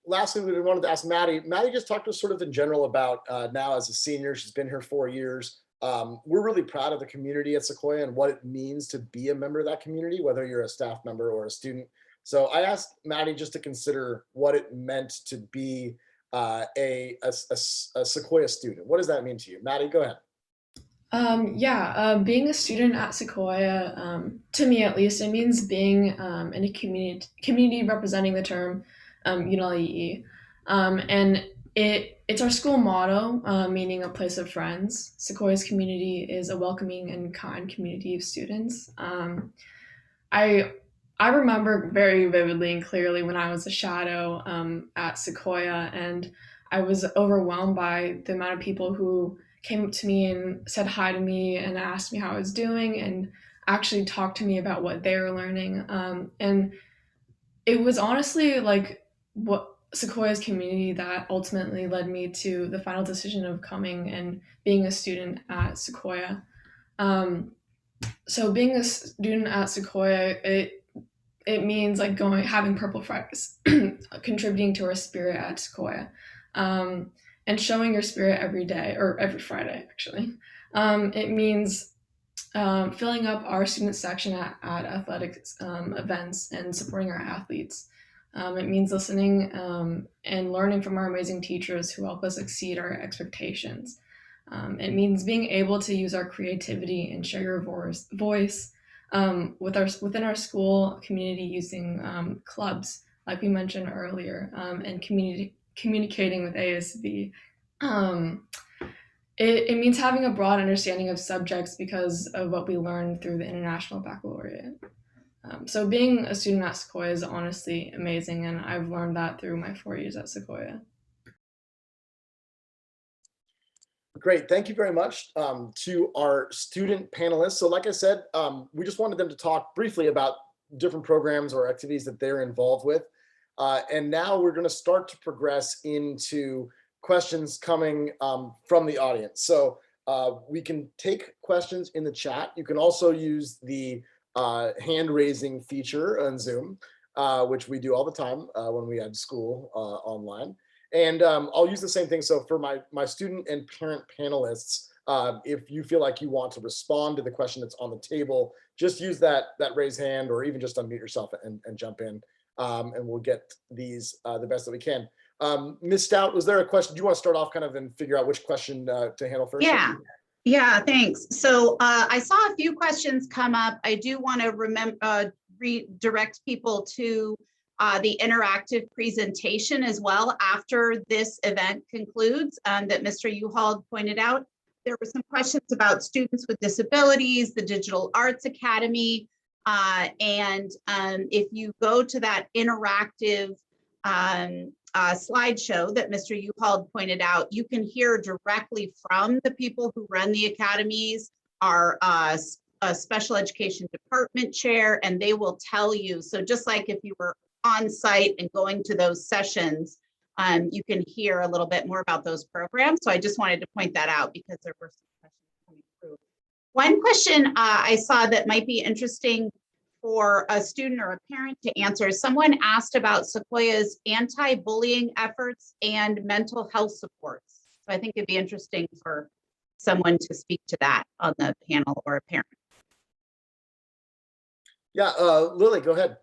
lastly, we wanted to ask Maddie. Maddie just talked to us sort of in general about now as a senior. She's been here 4 years. We're really proud of the community at Sequoia and what it means to be a member of that community, whether you're a staff member or a student. So I asked Maddie just to consider what it meant to be a Sequoia student. What does that mean to you? Maddie, go ahead. Being a student at Sequoia, to me at least, it means being in a community representing the term UNLE. And it's our school motto, meaning a place of friends. Sequoia's community is a welcoming and kind community of students. I remember very vividly and clearly when I was a shadow at Sequoia, and I was overwhelmed by the amount of people who came up to me and said hi to me and asked me how I was doing and actually talked to me about what they were learning. And it was honestly like what Sequoia's community that ultimately led me to the final decision of coming and being a student at Sequoia. So being a student at Sequoia, it means like having purple flags, contributing to our spirit at Sequoia, and showing your spirit every day or every Friday actually. It means filling up our student section at athletics events and supporting our athletes. It means listening and learning from our amazing teachers who help us exceed our expectations. It means being able to use our creativity and share your voice within our school community using clubs, like we mentioned earlier, and communicating with ASB. It means having a broad understanding of subjects because of what we learned through the International Baccalaureate. So being a student at Sequoia is honestly amazing, and I've learned that through my 4 years at Sequoia. Great, thank you very much to our student panelists. So like I said, we just wanted them to talk briefly about different programs or activities that they're involved with. And now we're gonna start to progress into questions coming from the audience. So we can take questions in the chat. You can also use the hand raising feature on Zoom, which we do all the time when we had school online. And I'll use the same thing. So for my student and parent panelists, if you feel like you want to respond to the question that's on the table, just use that raise hand or even just unmute yourself and jump in, and we'll get these the best that we can. Ms. Stout, was there a question? Do you want to start off kind of and figure out which question to handle first? Yeah, thanks. So I saw a few questions come up. I do want to redirect people to the interactive presentation as well after this event concludes that Mr. Uhald pointed out. There were some questions about students with disabilities, the Digital Arts Academy, and if you go to that interactive slideshow that Mr. Uhald pointed out, you can hear directly from the people who run the academies, our special education department chair, and they will tell you. So just like if you were on site and going to those sessions, you can hear a little bit more about those programs. So I just wanted to point that out because there were some questions coming through. One question I saw that might be interesting for a student or a parent to answer. Someone asked about Sequoia's anti-bullying efforts and mental health supports. So I think it'd be interesting for someone to speak to that on the panel or a parent. Yeah, Lily, go ahead.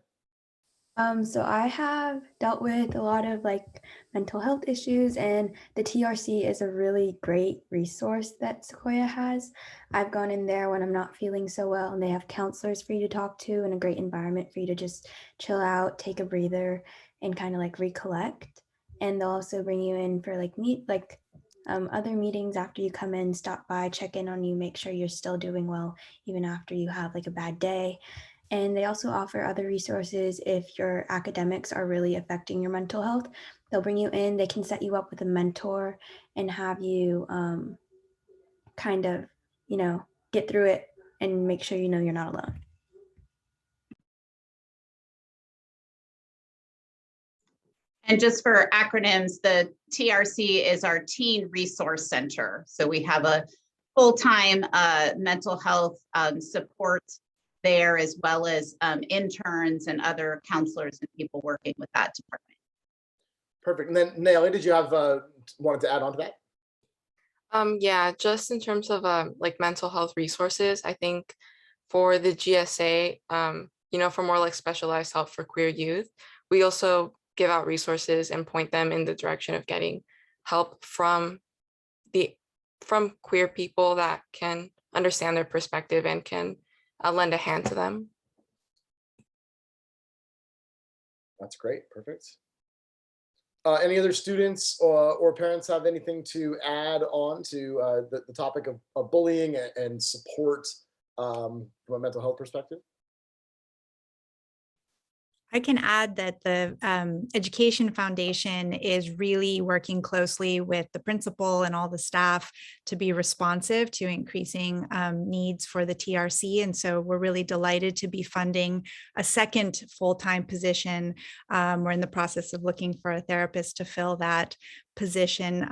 So I have dealt with a lot of like mental health issues, and the TRC is a really great resource that Sequoia has. I've gone in there when I'm not feeling so well, and they have counselors for you to talk to and a great environment for you to just chill out, take a breather, and kind of like recollect. And they'll also bring you in for like other meetings after you come in, stop by, check in on you, make sure you're still doing well, even after you have like a bad day. And they also offer other resources if your academics are really affecting your mental health. They'll bring you in, they can set you up with a mentor and have you kind of, get through it and make sure you're not alone. And just for acronyms, the TRC is our Teen Resource Center. So we have a full-time mental health support there, as well as interns and other counselors and people working with that department. Perfect. And then Naomi, did you have wanted to add on to that? Yeah, just in terms of like mental health resources, I think for the GSA, for more like specialized help for queer youth, we also give out resources and point them in the direction of getting help from queer people that can understand their perspective and can lend a hand to them. That's great. Perfect. Any other students or parents have anything to add on to the topic of bullying and support from a mental health perspective? I can add that the Education Foundation is really working closely with the principal and all the staff to be responsive to increasing needs for the TRC. And so we're really delighted to be funding a second full-time position. We're in the process of looking for a therapist to fill that position.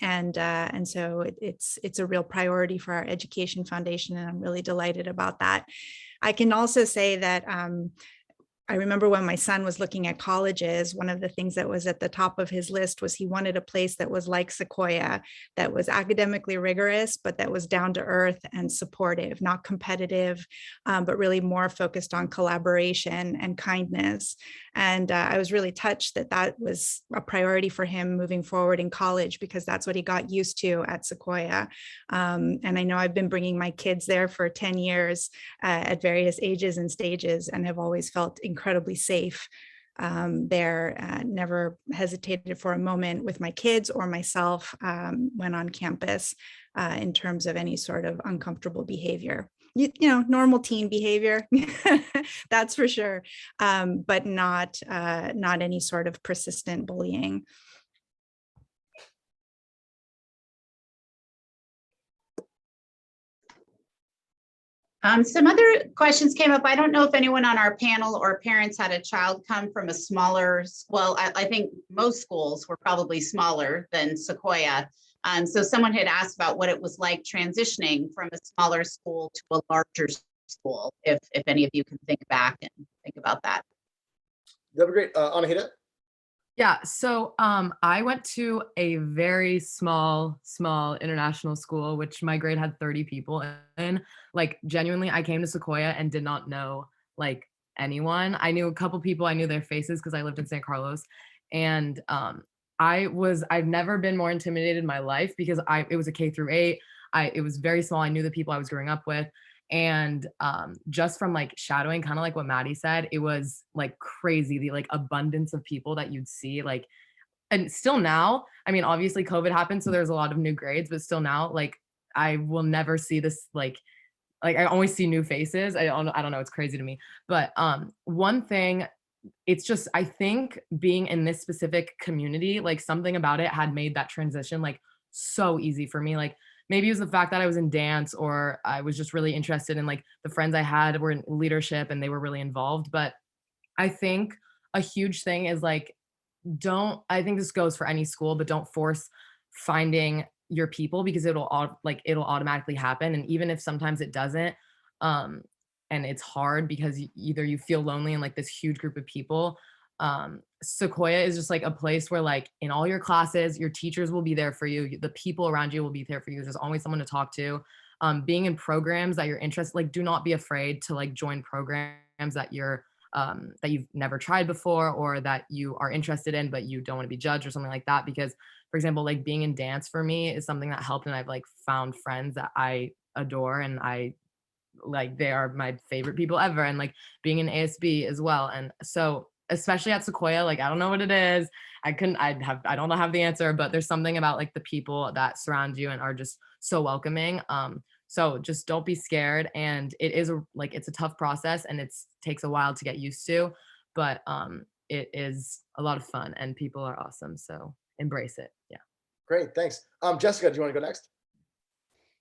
And so it's a real priority for our Education Foundation, and I'm really delighted about that. I can also say that I remember when my son was looking at colleges, one of the things that was at the top of his list was he wanted a place that was like Sequoia, that was academically rigorous, but that was down to earth and supportive, not competitive, but really more focused on collaboration and kindness. And I was really touched that that was a priority for him moving forward in college, because that's what he got used to at Sequoia. And I know I've been bringing my kids there for 10 years at various ages and stages, and have always felt incredibly safe there. Never hesitated for a moment with my kids or myself when on campus in terms of any sort of uncomfortable behavior. You know, normal teen behavior, that's for sure, but not any sort of persistent bullying. Some other questions came up. I don't know if anyone on our panel or parents had a child come from a smaller, well, I think most schools were probably smaller than Sequoia. So someone had asked about what it was like transitioning from a smaller school to a larger school, if any of you can think back and think about that. That'd be great. Anahita? Yeah, so I went to a very small international school, which my grade had 30 people in. Like, genuinely, I came to Sequoia and did not know like anyone. I knew a couple people, I knew their faces because I lived in San Carlos. And I've never been more intimidated in my life, because it was a K-8. It was very small. I knew the people I was growing up with. And just from like shadowing, kind of like what Maddie said, it was like crazy, the like abundance of people that you'd see. Like, and still now, I mean, obviously COVID happened, so there's a lot of new grades, but still now, like, I will never see this, like I always see new faces. I don't know, it's crazy to me. But one thing, it's just, I think being in this specific community, like something about it had made that transition like so easy for me. Like, maybe it was the fact that I was in dance, or I was just really interested in, like, the friends I had were in leadership and they were really involved. But I think a huge thing is like, I think this goes for any school, but don't force finding your people, because it'll automatically happen. And even if sometimes it doesn't, and it's hard because either you feel lonely in like this huge group of people, Sequoia is just like a place where, like, in all your classes, your teachers will be there for you. The people around you will be there for you. There's always someone to talk to. Being in programs that you're interested, like, do not be afraid to like join programs that that you've never tried before, or that you are interested in, but you don't want to be judged or something like that. Because, for example, like being in dance for me is something that helped. And I've like found friends that I adore, and they are my favorite people ever. And like being in ASB as well. And so, especially at Sequoia, like, I don't know what it is. I don't have the answer, but there's something about like the people that surround you and are just so welcoming. So just don't be scared. And it is it's a tough process, and it takes a while to get used to, but it is a lot of fun and people are awesome. So embrace it. Yeah. Great. Thanks. Jessica, do you want to go next?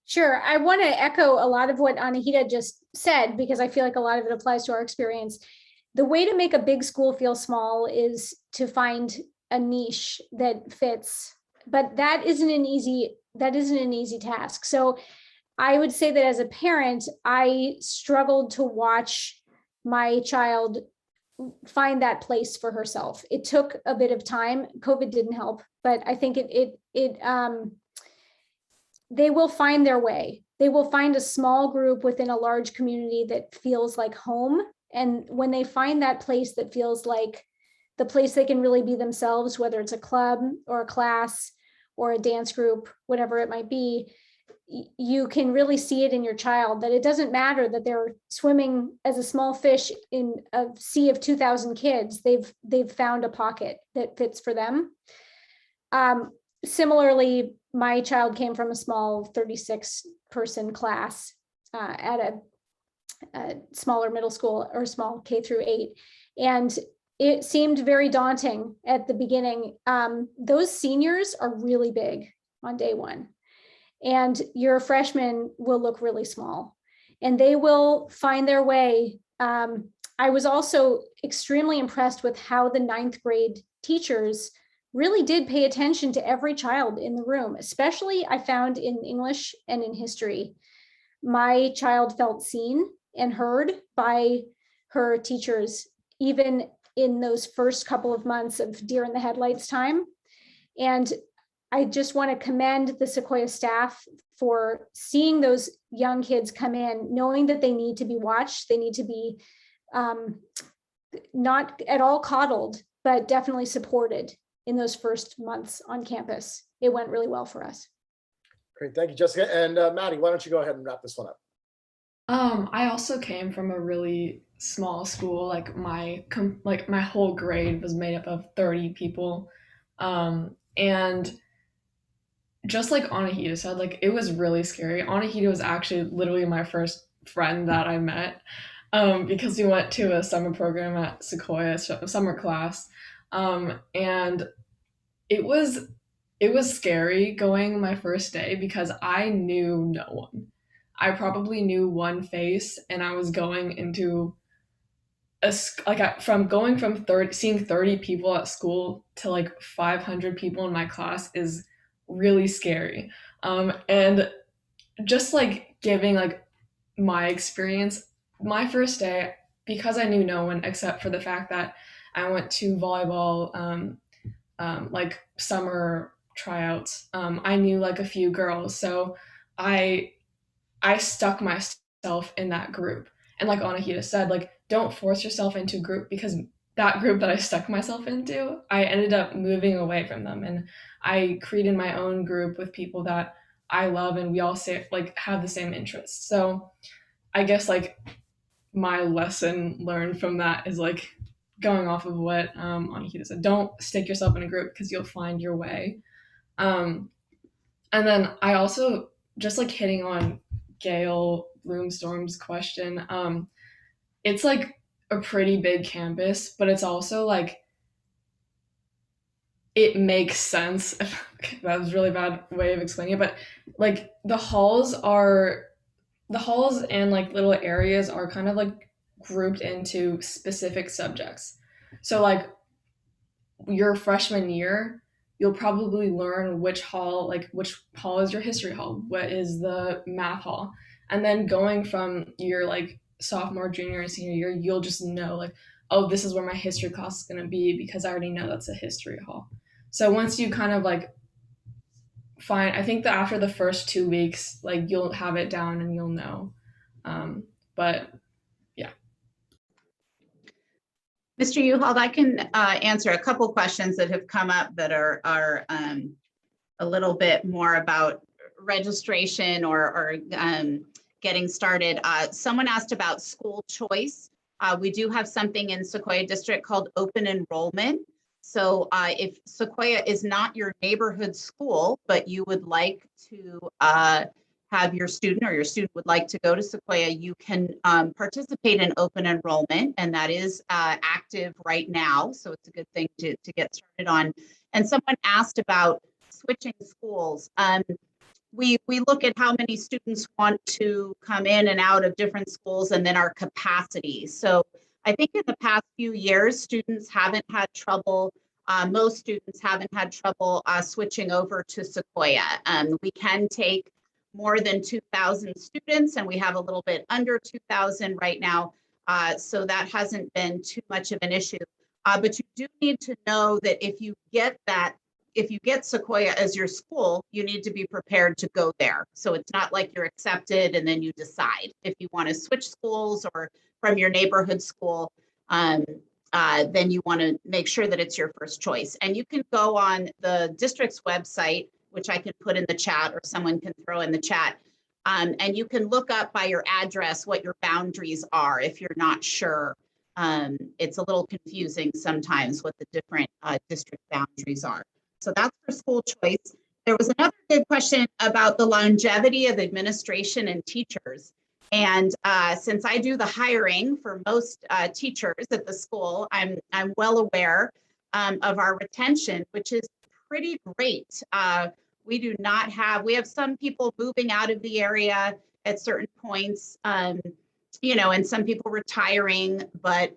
Sure. I want to echo a lot of what Anahita just said, because I feel like a lot of it applies to our experience. The way to make a big school feel small is to find a niche that fits, but that isn't an easy task. So I would say that as a parent, I struggled to watch my child find that place for herself. It took a bit of time. COVID didn't help, but I think they will find their way. They will find a small group within a large community that feels like home. And when they find that place that feels like the place they can really be themselves, whether it's a club or a class or a dance group, whatever it might be, you can really see it in your child that it doesn't matter that they're swimming as a small fish in a sea of 2,000 kids. They've found a pocket that fits for them. Similarly, my child came from a small 36-person class at a smaller middle school or small K through 8. And it seemed very daunting at the beginning. Those seniors are really big on day one. And your freshmen will look really small and they will find their way. I was also extremely impressed with how the 9th grade teachers really did pay attention to every child in the room, especially I found in English and in history. My child felt seen and heard by her teachers, even in those first couple of months of deer in the headlights time. And I just want to commend the Sequoia staff for seeing those young kids come in, knowing that they need to be watched. They need to be not at all coddled, but definitely supported in those first months on campus. It went really well for us. Great, thank you, Jessica. And Maddie, why don't you go ahead and wrap this one up? I also came from a really small school. Like my whole grade was made up of 30 people, and just like Anahita said, like it was really scary. Anahita was actually literally my first friend that I met, because we went to a summer program at Sequoia, summer class, and it was scary going my first day because I knew no one. I probably knew one face, and I was going into seeing 30 people at school to like 500 people in my class is really scary. And just like giving like my experience, my first day, because I knew no one except for the fact that I went to volleyball, like summer tryouts. I knew like a few girls, so I stuck myself in that group. And like Anahita said, like don't force yourself into a group, because that group that I stuck myself into, I ended up moving away from them, and I created my own group with people that I love, and we all have the same interests. So I guess like my lesson learned from that is like going off of what Anahita said, don't stick yourself in a group because you'll find your way. And then I also just like hitting on Gail Bloomstorm's question. It's like a pretty big campus, but it's also like it makes sense. That was a really bad way of explaining it, but like the halls and like little areas are kind of like grouped into specific subjects. So like your freshman year, you'll probably learn which hall is your history hall, what is the math hall. And then going from your like sophomore, junior, and senior year, you'll just know like, oh, this is where my history class is going to be because I already know that's a history hall. So once you kind of like I think that after the first 2 weeks, like you'll have it down and you'll know. But yeah. Mr. Uhald, I can answer a couple questions that have come up that are a little bit more about registration or getting started. Someone asked about school choice. We do have something in Sequoia District called open enrollment. So if Sequoia is not your neighborhood school, but you would like to have your student or your student would like to go to Sequoia, you can participate in open enrollment, and that is active right now. So it's a good thing to get started on. And someone asked about switching schools. We look at how many students want to come in and out of different schools and then our capacity. So I think in the past few years, students haven't had trouble. Most students haven't had trouble switching over to Sequoia. We can take more than 2,000 students, and we have a little bit under 2,000 right now. So that hasn't been too much of an issue. But you do need to know that if you get Sequoia as your school, you need to be prepared to go there. So it's not like you're accepted and then you decide if you want to switch schools or from your neighborhood school, then you want to make sure that it's your first choice. And you can go on the district's website which I can put in the chat or someone can throw in the chat. And you can look up by your address what your boundaries are if you're not sure. It's a little confusing sometimes what the different district boundaries are. So that's for school choice. There was another good question about the longevity of administration and teachers. And since I do the hiring for most teachers at the school, I'm well aware of our retention, which is pretty great. We do not have, we have some people moving out of the area at certain points, you know, and some people retiring, but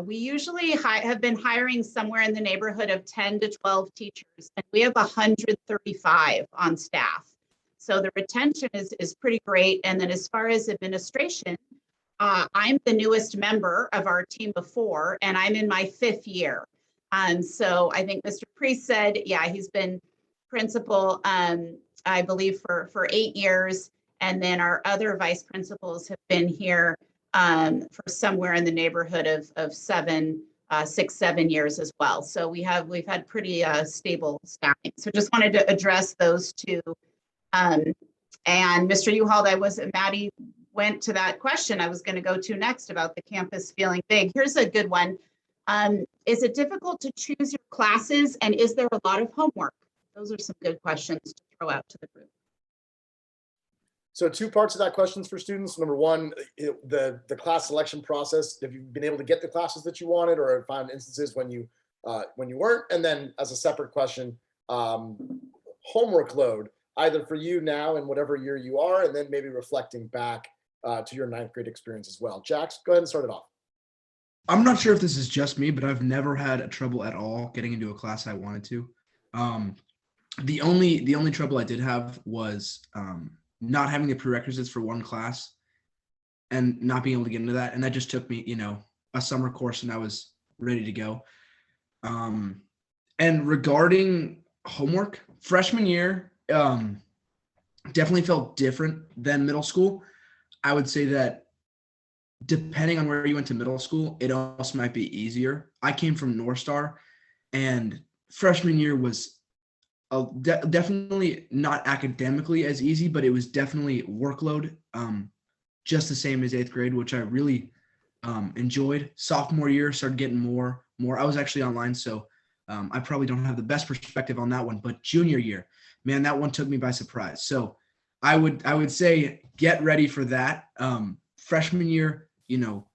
we usually have been hiring somewhere in the neighborhood of 10 to 12 teachers, and we have 135 on staff. So the retention is pretty great. And then as far as administration, I'm the newest member of our team of 4, and I'm in my 5th year. So I think Mr. Priest said, yeah, he's been principal, I believe for 8 years. And then our other vice principals have been here for somewhere in the neighborhood of 6, 7 years as well. So we've had pretty stable staffing. So just wanted to address those two. And Mr. Uhald, Maddie went to that question I was going to go to next about the campus feeling big. Here's a good one. Is it difficult to choose your classes, and is there a lot of homework? Those are some good questions to throw out to the group. So 2 parts of that question for students. Number 1, the class selection process. Have you been able to get the classes that you wanted, or found instances when you weren't? And then as a separate question, homework load, either for you now in whatever year you are, and then maybe reflecting back to your 9th grade experience as well. Jax, go ahead and start it off. I'm not sure if this is just me, but I've never had trouble at all getting into a class I wanted to. The only trouble I did have was not having the prerequisites for one class and not being able to get into that. And that just took me, you know, a summer course, and I was ready to go. And regarding homework, freshman year definitely felt different than middle school. I would say that depending on where you went to middle school, it also might be easier. I came from North Star, and freshman year was definitely not academically as easy, but it was definitely workload, just the same as 8th grade, which I really enjoyed. Sophomore year started getting more. I was actually online, so I probably don't have the best perspective on that one, but junior year, man, that one took me by surprise. So I would say get ready for that. Freshman year, you know,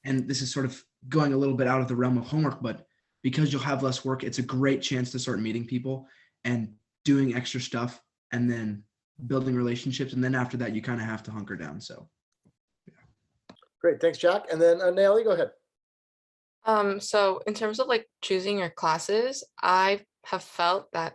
and this is sort of going a little bit out of the realm of homework, but because you'll have less work, it's a great chance to start meeting people and doing extra stuff, and then building relationships. And then after that, you kind of have to hunker down. So, yeah. Great. Thanks, Jack. And then Nayeli, go ahead. So in terms of like choosing your classes, I have felt that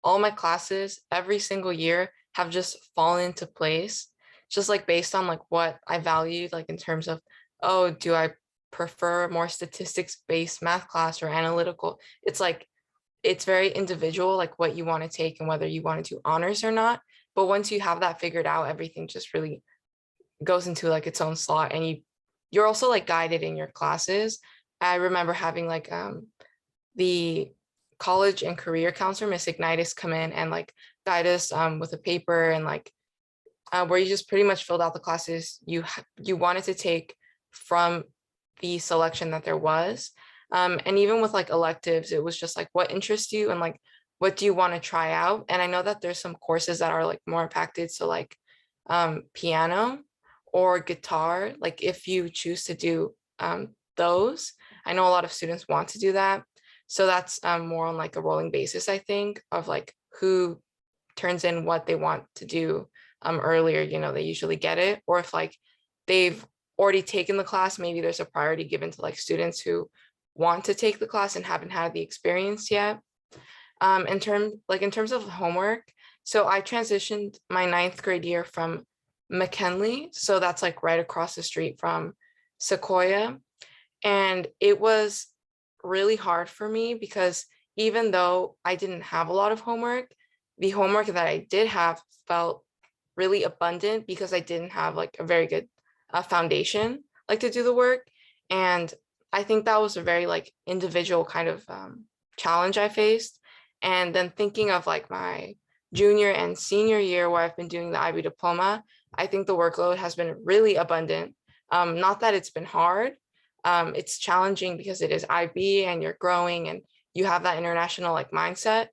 all my classes every single year have just fallen into place, just like based on like what I valued, like in terms of, oh, do I prefer more statistics-based math class or analytical? It's like, it's very individual, like what you want to take and whether you want to do honors or not. But once you have that figured out, everything just really goes into like its own slot, and you're also like guided in your classes. I remember having like the college and career counselor, Miss Ignitis, come in and like guide us with a paper, and like where you just pretty much filled out the classes you wanted to take from the selection that there was. And even with like electives, it was just like what interests you and like what do you want to try out. And I know that there's some courses that are like more impacted, so like piano or guitar, like if you choose to do those, I know a lot of students want to do that. So that's more on like a rolling basis, I think, of like who turns in what they want to do earlier, you know, they usually get it. Or if like they've already taken the class, maybe there's a priority given to like students who want to take the class and haven't had the experience yet. In terms of homework, so I transitioned my 9th grade year from McKinley, so that's like right across the street from Sequoia, and it was really hard for me because even though I didn't have a lot of homework, the homework that I did have felt really abundant because I didn't have like a very good foundation like to do the work. And I think that was a very like individual kind of challenge I faced. And then thinking of like my junior and senior year where I've been doing the IB diploma, I think the workload has been really abundant. Not that it's been hard. It's challenging because it is IB and you're growing and you have that international like mindset,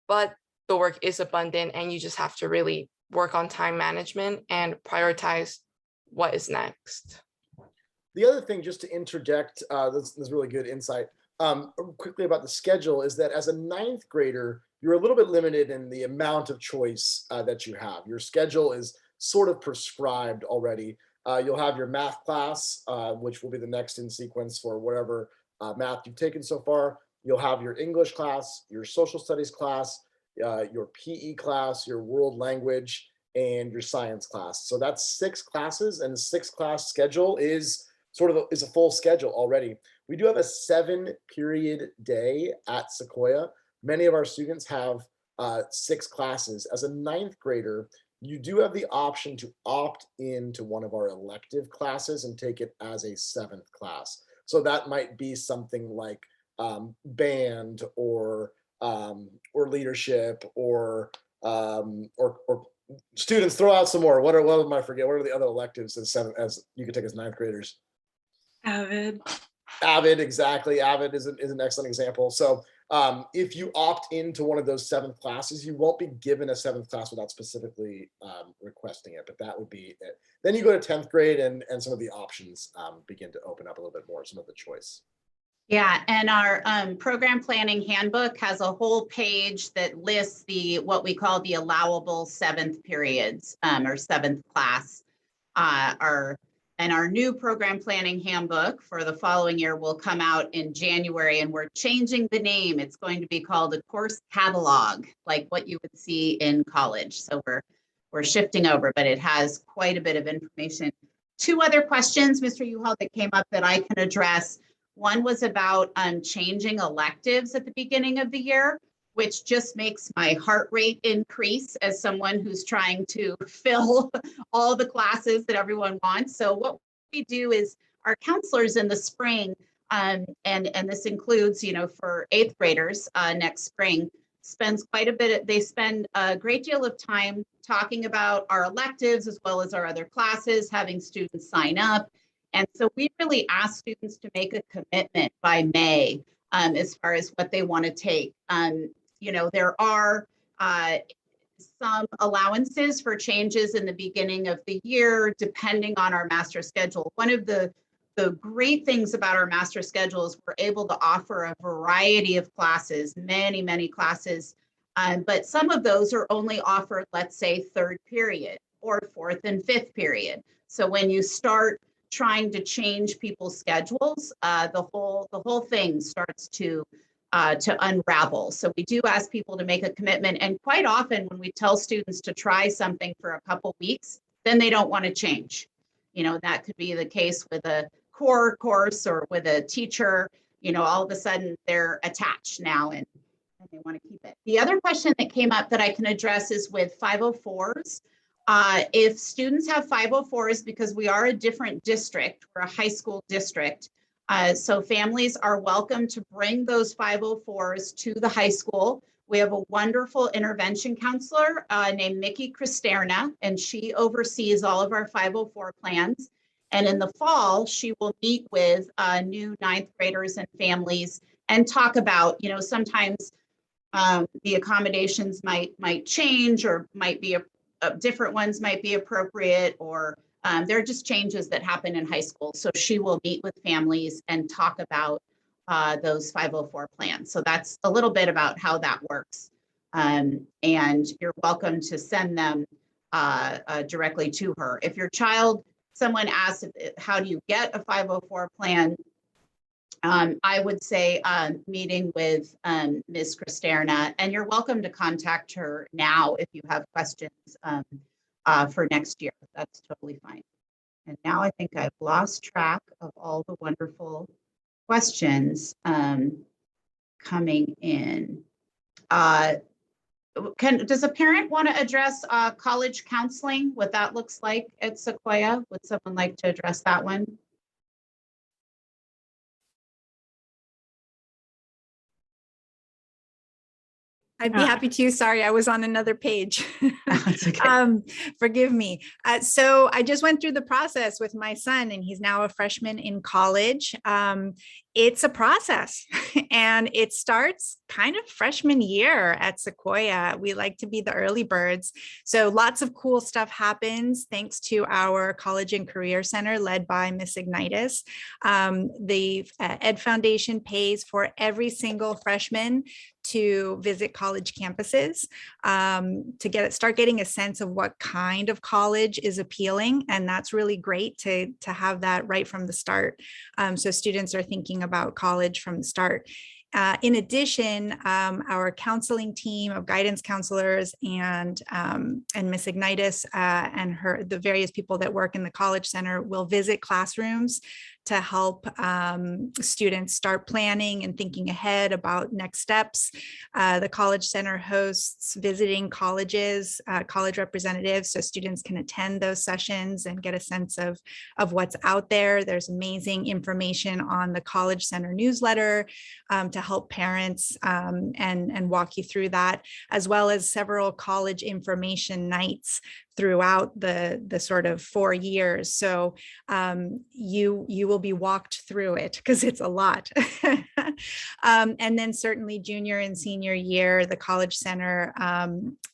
but the work is abundant and you just have to really work on time management and prioritize what is next. The other thing, just to interject, this is really good insight, quickly about the schedule, is that as a ninth grader, you're a little bit limited in the amount of choice that you have. Your schedule is sort of prescribed already. You'll have your math class, which will be the next in sequence for whatever math you've taken so far. You'll have your English class, your social studies class, your PE class, your world language, and your science class. So that's 6 classes, and the 6-class schedule is sort of a full schedule already. We do have a 7-period day at Sequoia. Many of our students have 6 classes. As a ninth grader, you do have the option to opt into one of our elective classes and take it as a 7th class. So that might be something like band or leadership or students. Throw out some more. What am I forget? What are the other electives as you could take as ninth graders? Avid, exactly. Avid is an excellent example. So if you opt into one of those 7th classes, you won't be given a 7th class without specifically requesting it, but that would be it. Then you go to 10th grade and some of the options begin to open up a little bit more, some of the choice. Yeah, and our program planning handbook has a whole page that lists what we call the allowable 7th periods or 7th class. Our new program planning handbook for the following year will come out in January, and we're changing the name. It's going to be called a course catalog, like what you would see in college. So we're shifting over, but it has quite a bit of information. 2 other questions, Mr. Uhal, that came up that I can address. One was about changing electives at the beginning of the year, which just makes my heart rate increase as someone who's trying to fill all the classes that everyone wants. So what we do is our counselors in the spring, and this includes, for 8th graders next spring, they spend a great deal of time talking about our electives as well as our other classes, having students sign up. And so we really ask students to make a commitment by May as far as what they want to take. There are some allowances for changes in the beginning of the year, depending on our master schedule. One of the great things about our master schedule is we're able to offer a variety of classes, many, many classes, but some of those are only offered, let's say, 3rd period or 4th and 5th period. So when you start trying to change people's schedules, the whole thing starts to unravel. So we do ask people to make a commitment. And quite often when we tell students to try something for a couple weeks, then they don't want to change. That could be the case with a core course or with a teacher. All of a sudden they're attached now and they want to keep it. The other question that came up that I can address is with 504s. If students have 504s, because we are a different district, we're a high school district, so families are welcome to bring those 504s to the high school. We have a wonderful intervention counselor named Mickey Kristerna, and she oversees all of our 504 plans. And in the fall, she will meet with new 9th graders and families and talk about, sometimes the accommodations might change or might be different ones might be appropriate, or there are just changes that happen in high school. So she will meet with families and talk about those 504 plans. So that's a little bit about how that works. And you're welcome to send them directly to her. If your child, someone asks, how do you get a 504 plan? I would say meeting with Ms. Kristerna, and you're welcome to contact her now if you have questions for next year. That's totally fine. And now I think I've lost track of all the wonderful questions coming in. Does a parent want to address college counseling, what that looks like at Sequoia? Would someone like to address that one? I'd be happy to. Sorry, I was on another page. It's okay. Forgive me. So I just went through the process with my son, and he's now a freshman in college. It's a process, and it starts kind of freshman year at Sequoia. We like to be the early birds. So lots of cool stuff happens thanks to our College and Career Center led by Miss Ignitis. The Ed Foundation pays for every single freshman to visit college campuses to start getting a sense of what kind of college is appealing. And that's really great to have that right from the start. So students are thinking about college from the start. In addition, our counseling team of guidance counselors and Miss Ignitis and the various people that work in the College Center will visit classrooms to help students start planning and thinking ahead about next steps. The College Center hosts visiting colleges, college representatives, so students can attend those sessions and get a sense of what's out there. There's amazing information on the College Center newsletter to help parents and walk you through that, as well as several college information nights throughout the sort of 4 years. So you will be walked through it because it's a lot. And then certainly junior and senior year, the College Center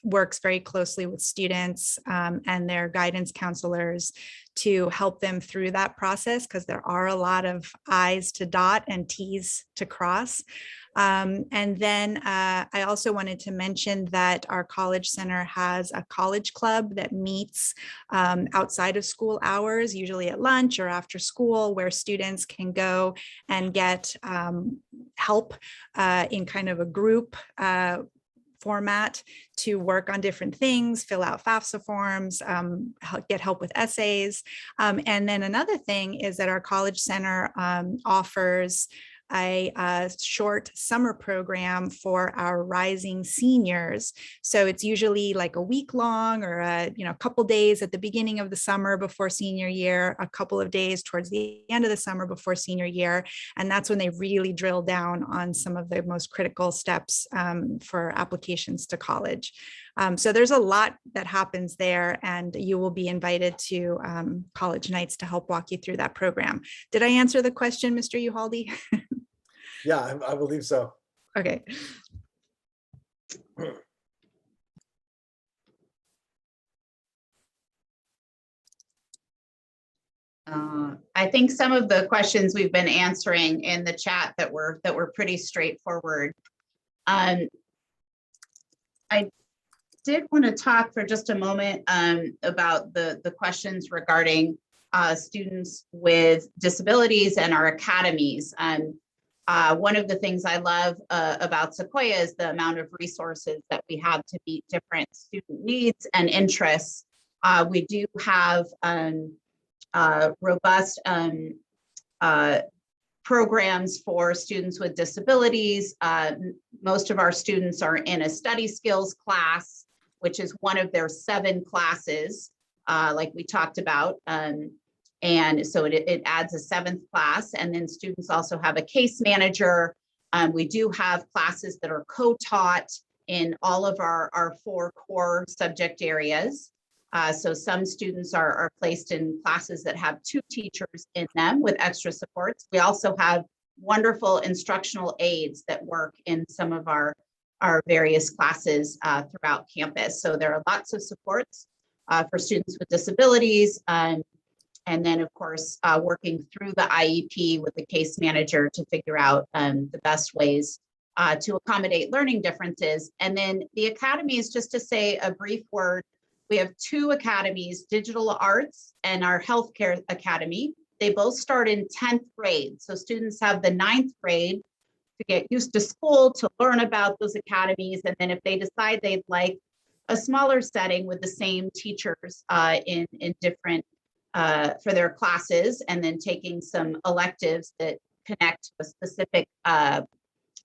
works very closely with students and their guidance counselors to help them through that process, because there are a lot of I's to dot and T's to cross. And then I also wanted to mention that our College Center has a college club that meets outside of school hours, usually at lunch or after school, where students can go and get help in kind of a group format to work on different things, fill out FAFSA forms, get help with essays. And then another thing is that our College Center offers a short summer program for our rising seniors. So it's usually like a week long or a couple days at the beginning of the summer before senior year, a couple of days towards the end of the summer before senior year. And that's when they really drill down on some of the most critical steps for applications to college. So there's a lot that happens there, and you will be invited to college nights to help walk you through that program. Did I answer the question, Mr. Uhaldi? Yeah, I believe so. Okay. I think some of the questions we've been answering in the chat that were pretty straightforward. I did want to talk for just a moment about the questions regarding students with disabilities and our academies. One of the things I love about Sequoia is the amount of resources that we have to meet different student needs and interests. We do have robust programs for students with disabilities. Most of our students are in a study skills class, which is one of their 7 classes, like we talked about. And so it adds a 7th class, and then students also have a case manager. We do have classes that are co-taught in all of our 4 core subject areas. So some students are placed in classes that have 2 teachers in them with extra supports. We also have wonderful instructional aides that work in some of our various classes throughout campus. So there are lots of supports for students with disabilities. And then, of course, working through the IEP with the case manager to figure out the best ways to accommodate learning differences. And then the academies, just to say a brief word, we have 2 academies, Digital Arts and our Healthcare Academy. They both start in 10th grade. So students have the 9th grade to get used to school, to learn about those academies. And then if they decide they'd like a smaller setting with the same teachers in different for their classes, and then taking some electives that connect to a specific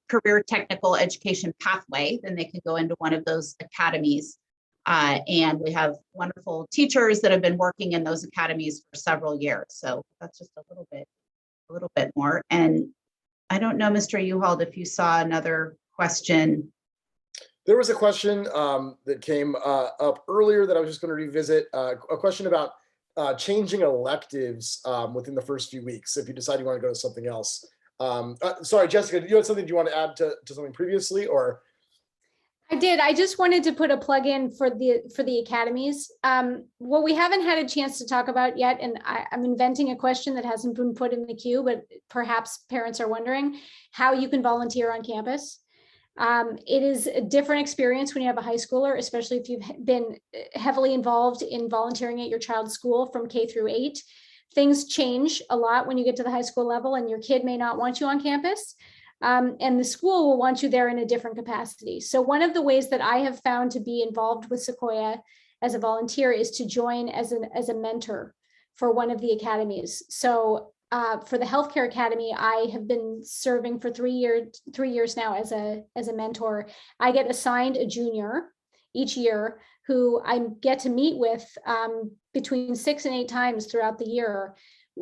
career technical education pathway, then they can go into one of those academies. And we have wonderful teachers that have been working in those academies for several years. So that's just a little bit more. And I don't know, Mr. Uhald, if you saw another question. There was a question that came up earlier that I was just going to revisit, a question about changing electives within the first few weeks if you decide you want to go to something else. Sorry, Jessica, did you have something you want to add to something previously, or? I did. I just wanted to put a plug in for the academies. What we haven't had a chance to talk about yet, and I'm inventing a question that hasn't been put in the queue, but perhaps parents are wondering how you can volunteer on campus. It is a different experience when you have a high schooler, especially if you've been heavily involved in volunteering at your child's school from K through 8. Things change a lot when you get to the high school level, and your kid may not want you on campus. And the school will want you there in a different capacity. So one of the ways that I have found to be involved with Sequoia as a volunteer is to join as a mentor for one of the academies. So for the Healthcare Academy, I have been serving for 3 years now as a mentor. I get assigned a junior each year who I get to meet with between 6 and 8 times throughout the year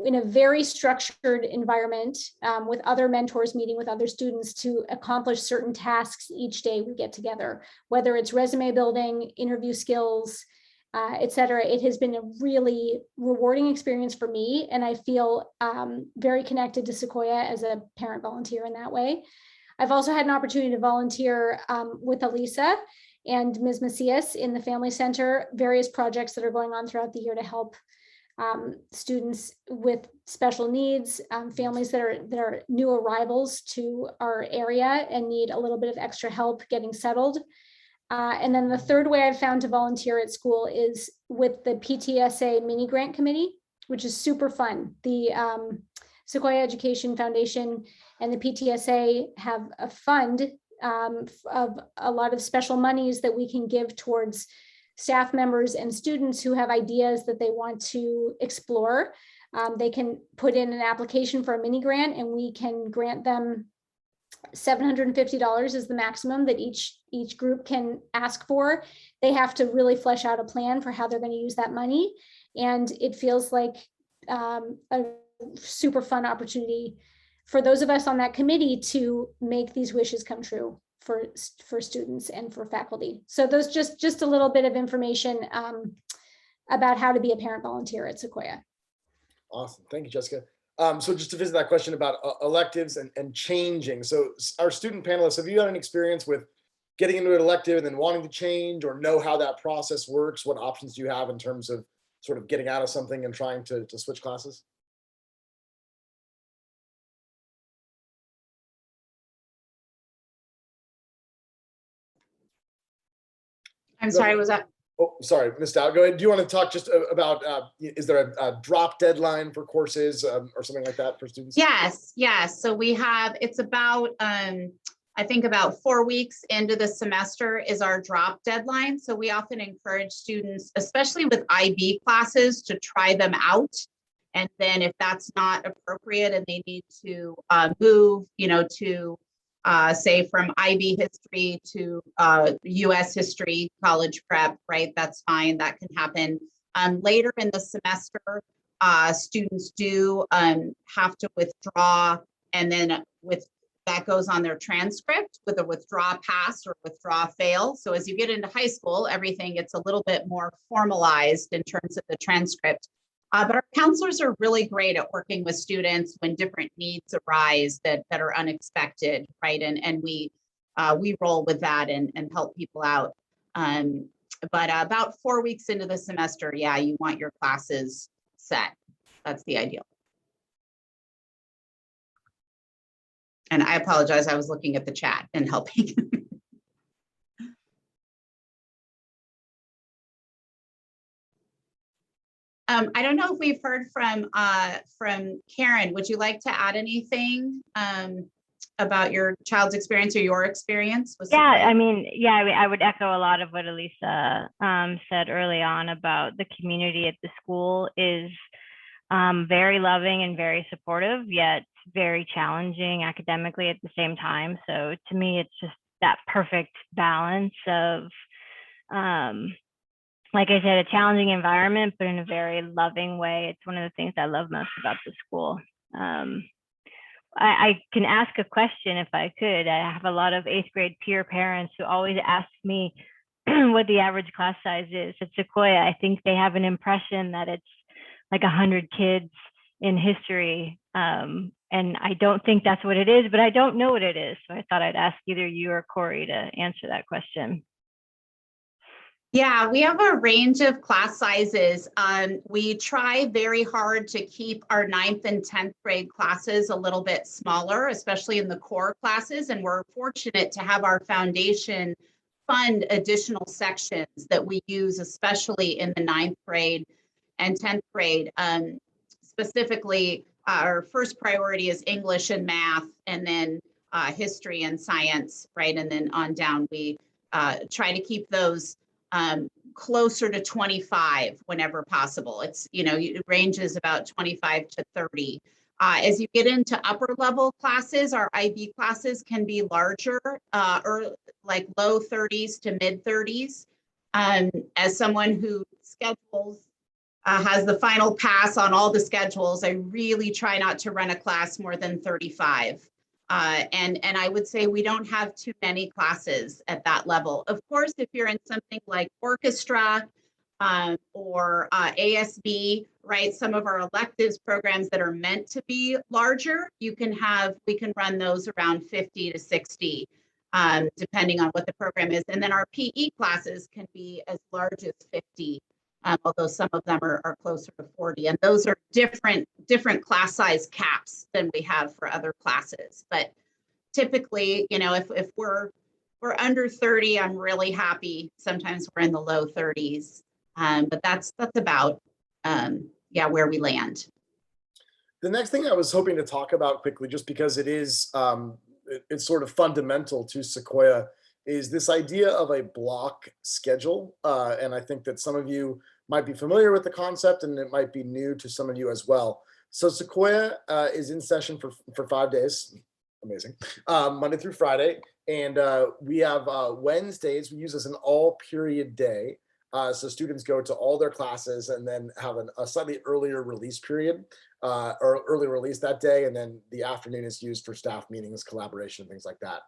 in a very structured environment with other mentors meeting with other students to accomplish certain tasks each day we get together, whether it's resume building, interview skills, et cetera. It has been a really rewarding experience for me, and I feel very connected to Sequoia as a parent volunteer in that way. I've also had an opportunity to volunteer with Elisa and Ms. Macias in the Family Center, various projects that are going on throughout the year to help students with special needs, families that are new arrivals to our area and need a little bit of extra help getting settled. And then the third way I've found to volunteer at school is with the Ptsa mini grant committee, which is super fun. The Sequoia Education Foundation and the Ptsa have a fund of a lot of special monies that we can give towards staff members and students who have ideas that they want to explore. They can put in an application for a mini grant, and we can grant them $750 is the maximum that each group can ask for. They have to really flesh out a plan for how they're going to use that money. And it feels like a super fun opportunity for those of us on that committee to make these wishes come true for students and for faculty. So those just a little bit of information about how to be a parent volunteer at Sequoia. Awesome. Thank you, Jessica. So just to visit that question about electives and changing. So our student panelists, have you had an experience with getting into an elective and then wanting to change, or know how that process works? What options do you have in terms of sort of getting out of something and trying to switch classes? I'm sorry, was that? Oh, sorry, Ms. Stout, go ahead. Do you want to talk just about, is there a drop deadline for courses or something like that for students? Yes. So we have, it's about, I think about 4 weeks into the semester is our drop deadline. So we often encourage students, especially with IB classes, to try them out. And then if that's not appropriate and they need to move, to say from IB history to US history, college prep, right? That's fine, that can happen. Later in the semester, students do have to withdraw, and then that goes on their transcript with a withdraw pass or withdraw fail. So as you get into high school, everything gets a little bit more formalized in terms of the transcript. But our counselors are really great at working with students when different needs arise that are unexpected, right? And we roll with that and help people out. But about 4 weeks into the semester, yeah, you want your classes set. That's the ideal. And I apologize, I was looking at the chat and helping. I don't know if we've heard from Karen. Would you like to add anything about your child's experience or your experience? I would echo a lot of what Elisa said early on about the community at the school is very loving and very supportive, yet very challenging academically at the same time. So to me, it's just that perfect balance of like I said, a challenging environment, but in a very loving way. It's one of the things I love most about the school. I can ask a question if I could. I have a lot of 8th grade peer parents who always ask me what the average class size is at Sequoia. I think they have an impression that it's like 100 kids in history. And I don't think that's what it is, but I don't know what it is. So I thought I'd ask either you or Corey to answer that question. Yeah, we have a range of class sizes. We try very hard to keep our 9th and 10th grade classes a little bit smaller, especially in the core classes. And we're fortunate to have our foundation fund additional sections that we use, especially in the 9th grade and 10th grade. Specifically, our first priority is English and math, and then history and science, right? And then on down, we try to keep those closer to 25 whenever possible. It's, it ranges about 25 to 30. As you get into upper level classes, our IB classes can be larger, or like low 30s to mid 30s. As someone who schedules, has the final pass on all the schedules, I really try not to run a class more than 35. And I would say we don't have too many classes at that level. Of course, if you're in something like orchestra or ASB, right, some of our electives programs that are meant to be larger, we can run those around 50 to 60, depending on what the program is. And then our PE classes can be as large as 50. Although some of them are closer to 40, and those are different class size caps than we have for other classes. But typically, if we're under 30, I'm really happy. Sometimes we're in the low 30s, but that's about where we land. The next thing I was hoping to talk about quickly, just because it is it's sort of fundamental to Sequoia, is this idea of a block schedule. And I think that some of you might be familiar with the concept, and it might be new to some of you as well. So Sequoia is in session for 5 days. Amazing. Monday through Friday. And we have Wednesdays, we use as an all period day. So students go to all their classes and then have a slightly earlier release period, or early release that day. And then the afternoon is used for staff meetings, collaboration, things like that.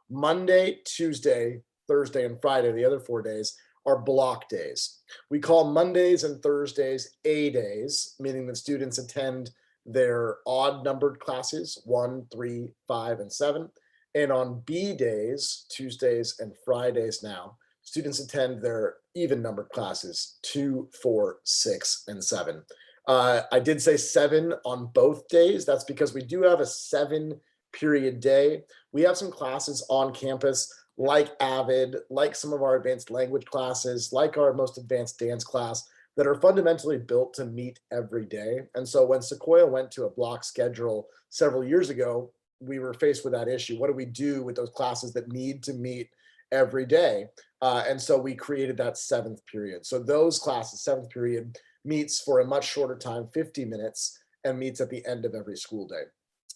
Monday, Tuesday, Thursday, and Friday, the other 4 days, are block days. We call Mondays and Thursdays A days, meaning that students attend their odd numbered classes, 1, 3, 5, and 7. And on B days, Tuesdays and Fridays now, students attend their even numbered classes, 2, 4, 6, and 7. I did say 7 on both days. That's because we do have a 7-period day. We have some classes on campus like AVID, like some of our advanced language classes, like our most advanced dance class, that are fundamentally built to meet every day. And so when Sequoia went to a block schedule several years ago, we were faced with that issue. What do we do with those classes that need to meet every day? And so we created that 7th period. So those classes, 7th period, meets for a much shorter time, 50 minutes, and meets at the end of every school day.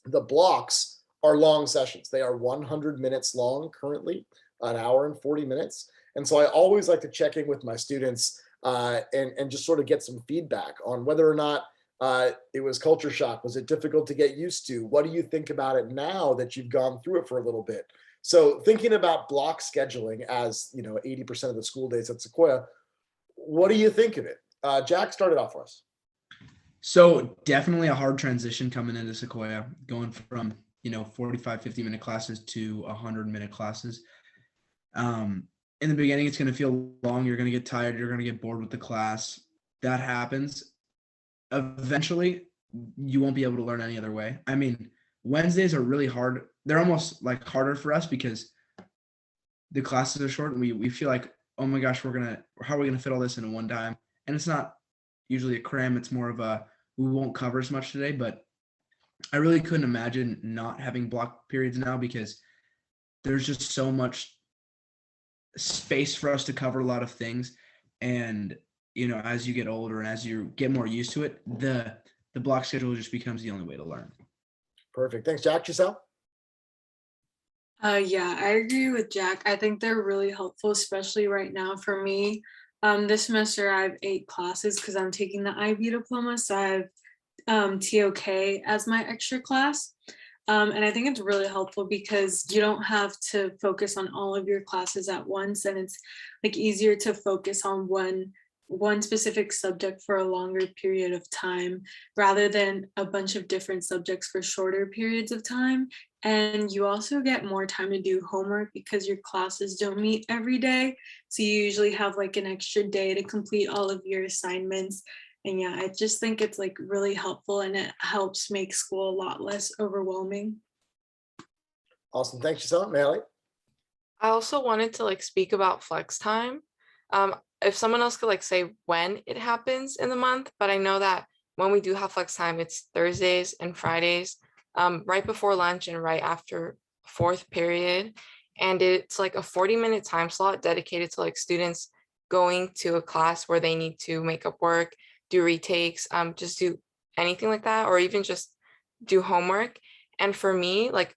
The blocks are long sessions. They are 100 minutes long currently, an hour and 40 minutes. And so I always like to check in with my students and just sort of get some feedback on whether or not it was culture shock. Was it difficult to get used to? What do you think about it now that you've gone through it for a little bit? So thinking about block scheduling as 80% of the school days at Sequoia, what do you think of it? Jack, start it off for us. So definitely a hard transition coming into Sequoia, going from 45, 50-minute classes to 100-minute classes. In the beginning, it's going to feel long. You're going to get tired. You're going to get bored with the class. That happens. Eventually, you won't be able to learn any other way. I mean, Wednesdays are really hard. They're almost like harder for us because the classes are short and we feel like, oh my gosh, how are we going to fit all this into one time? And it's not usually a cram. It's more of we won't cover as much today, but I really couldn't imagine not having block periods now because there's just so much space for us to cover a lot of things. And, as you get older and as you get more used to it, the block schedule just becomes the only way to learn. Perfect. Thanks, Jack. Giselle? Yeah, I agree with Jack. I think they're really helpful, especially right now for me. This semester I have 8 classes because I'm taking the IB diploma, so I have TOK as my extra class. And I think it's really helpful because you don't have to focus on all of your classes at once, and it's like easier to focus on one specific subject for a longer period of time rather than a bunch of different subjects for shorter periods of time. And you also get more time to do homework because your classes don't meet every day. So you usually have like an extra day to complete all of your assignments. And yeah, I just think it's like really helpful, and it helps make school a lot less overwhelming. Awesome. Thanks, Giselle. Maley? I also wanted to like speak about flex time. If someone else could like say when it happens in the month, but I know that when we do have flex time, it's Thursdays and Fridays, right before lunch and right after fourth period. And it's like a 40-minute time slot dedicated to like students going to a class where they need to make up work, do retakes, just do anything like that, or even just do homework. And for me, like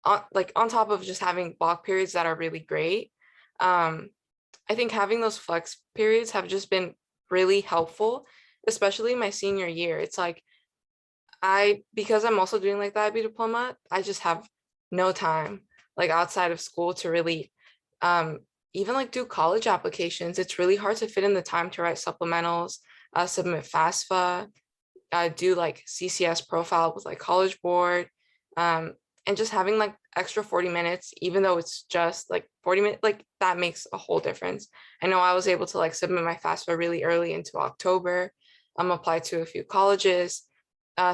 on top of just having block periods that are really great, I think having those flex periods have just been really helpful, especially my senior year. It's like because I'm also doing like the IB diploma, I just have no time like outside of school to really even like do college applications. It's really hard to fit in the time to write supplementals, submit FAFSA, do like CCS profile with like College Board, and just having like extra 40 minutes, even though it's just like 40 minutes, like that makes a whole difference. I know I was able to like submit my FAFSA really early into October, apply to a few colleges,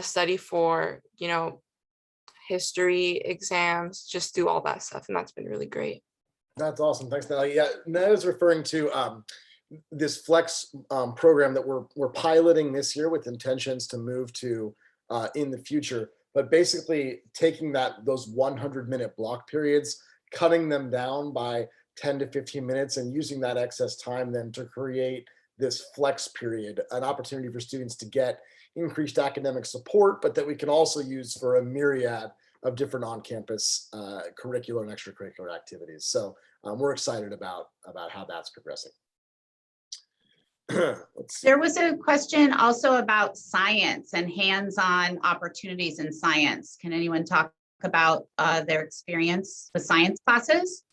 study for, history exams, just do all that stuff. And that's been really great. That's awesome. Thanks, Nelly. Yeah, Ned is referring to this flex program that we're piloting this year with intentions to move to in the future. But basically taking those 100-minute block periods, cutting them down by 10 to 15 minutes and using that excess time then to create this flex period, an opportunity for students to get increased academic support, but that we can also use for a myriad of different on-campus curricular and extracurricular activities. So we're excited about how that's progressing. There was a question also about science and hands-on opportunities in science. Can anyone talk about their experience with science classes?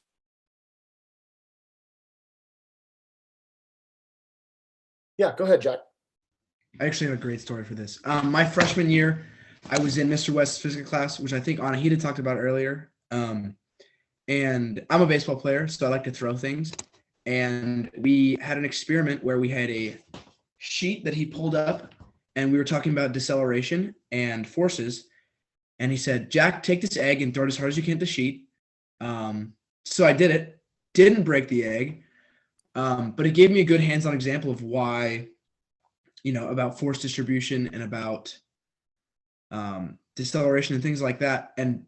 Yeah, go ahead, Jack. I actually have a great story for this. My freshman year, I was in Mr. West's physics class, which I think Anahita talked about earlier. And I'm a baseball player, so I like to throw things. And we had an experiment where we had a sheet that he pulled up, and we were talking about deceleration and forces. And he said, Jack, take this egg and throw it as hard as you can at the sheet. So I did it, didn't break the egg, but it gave me a good hands-on example of why, about force distribution and about deceleration and things like that. And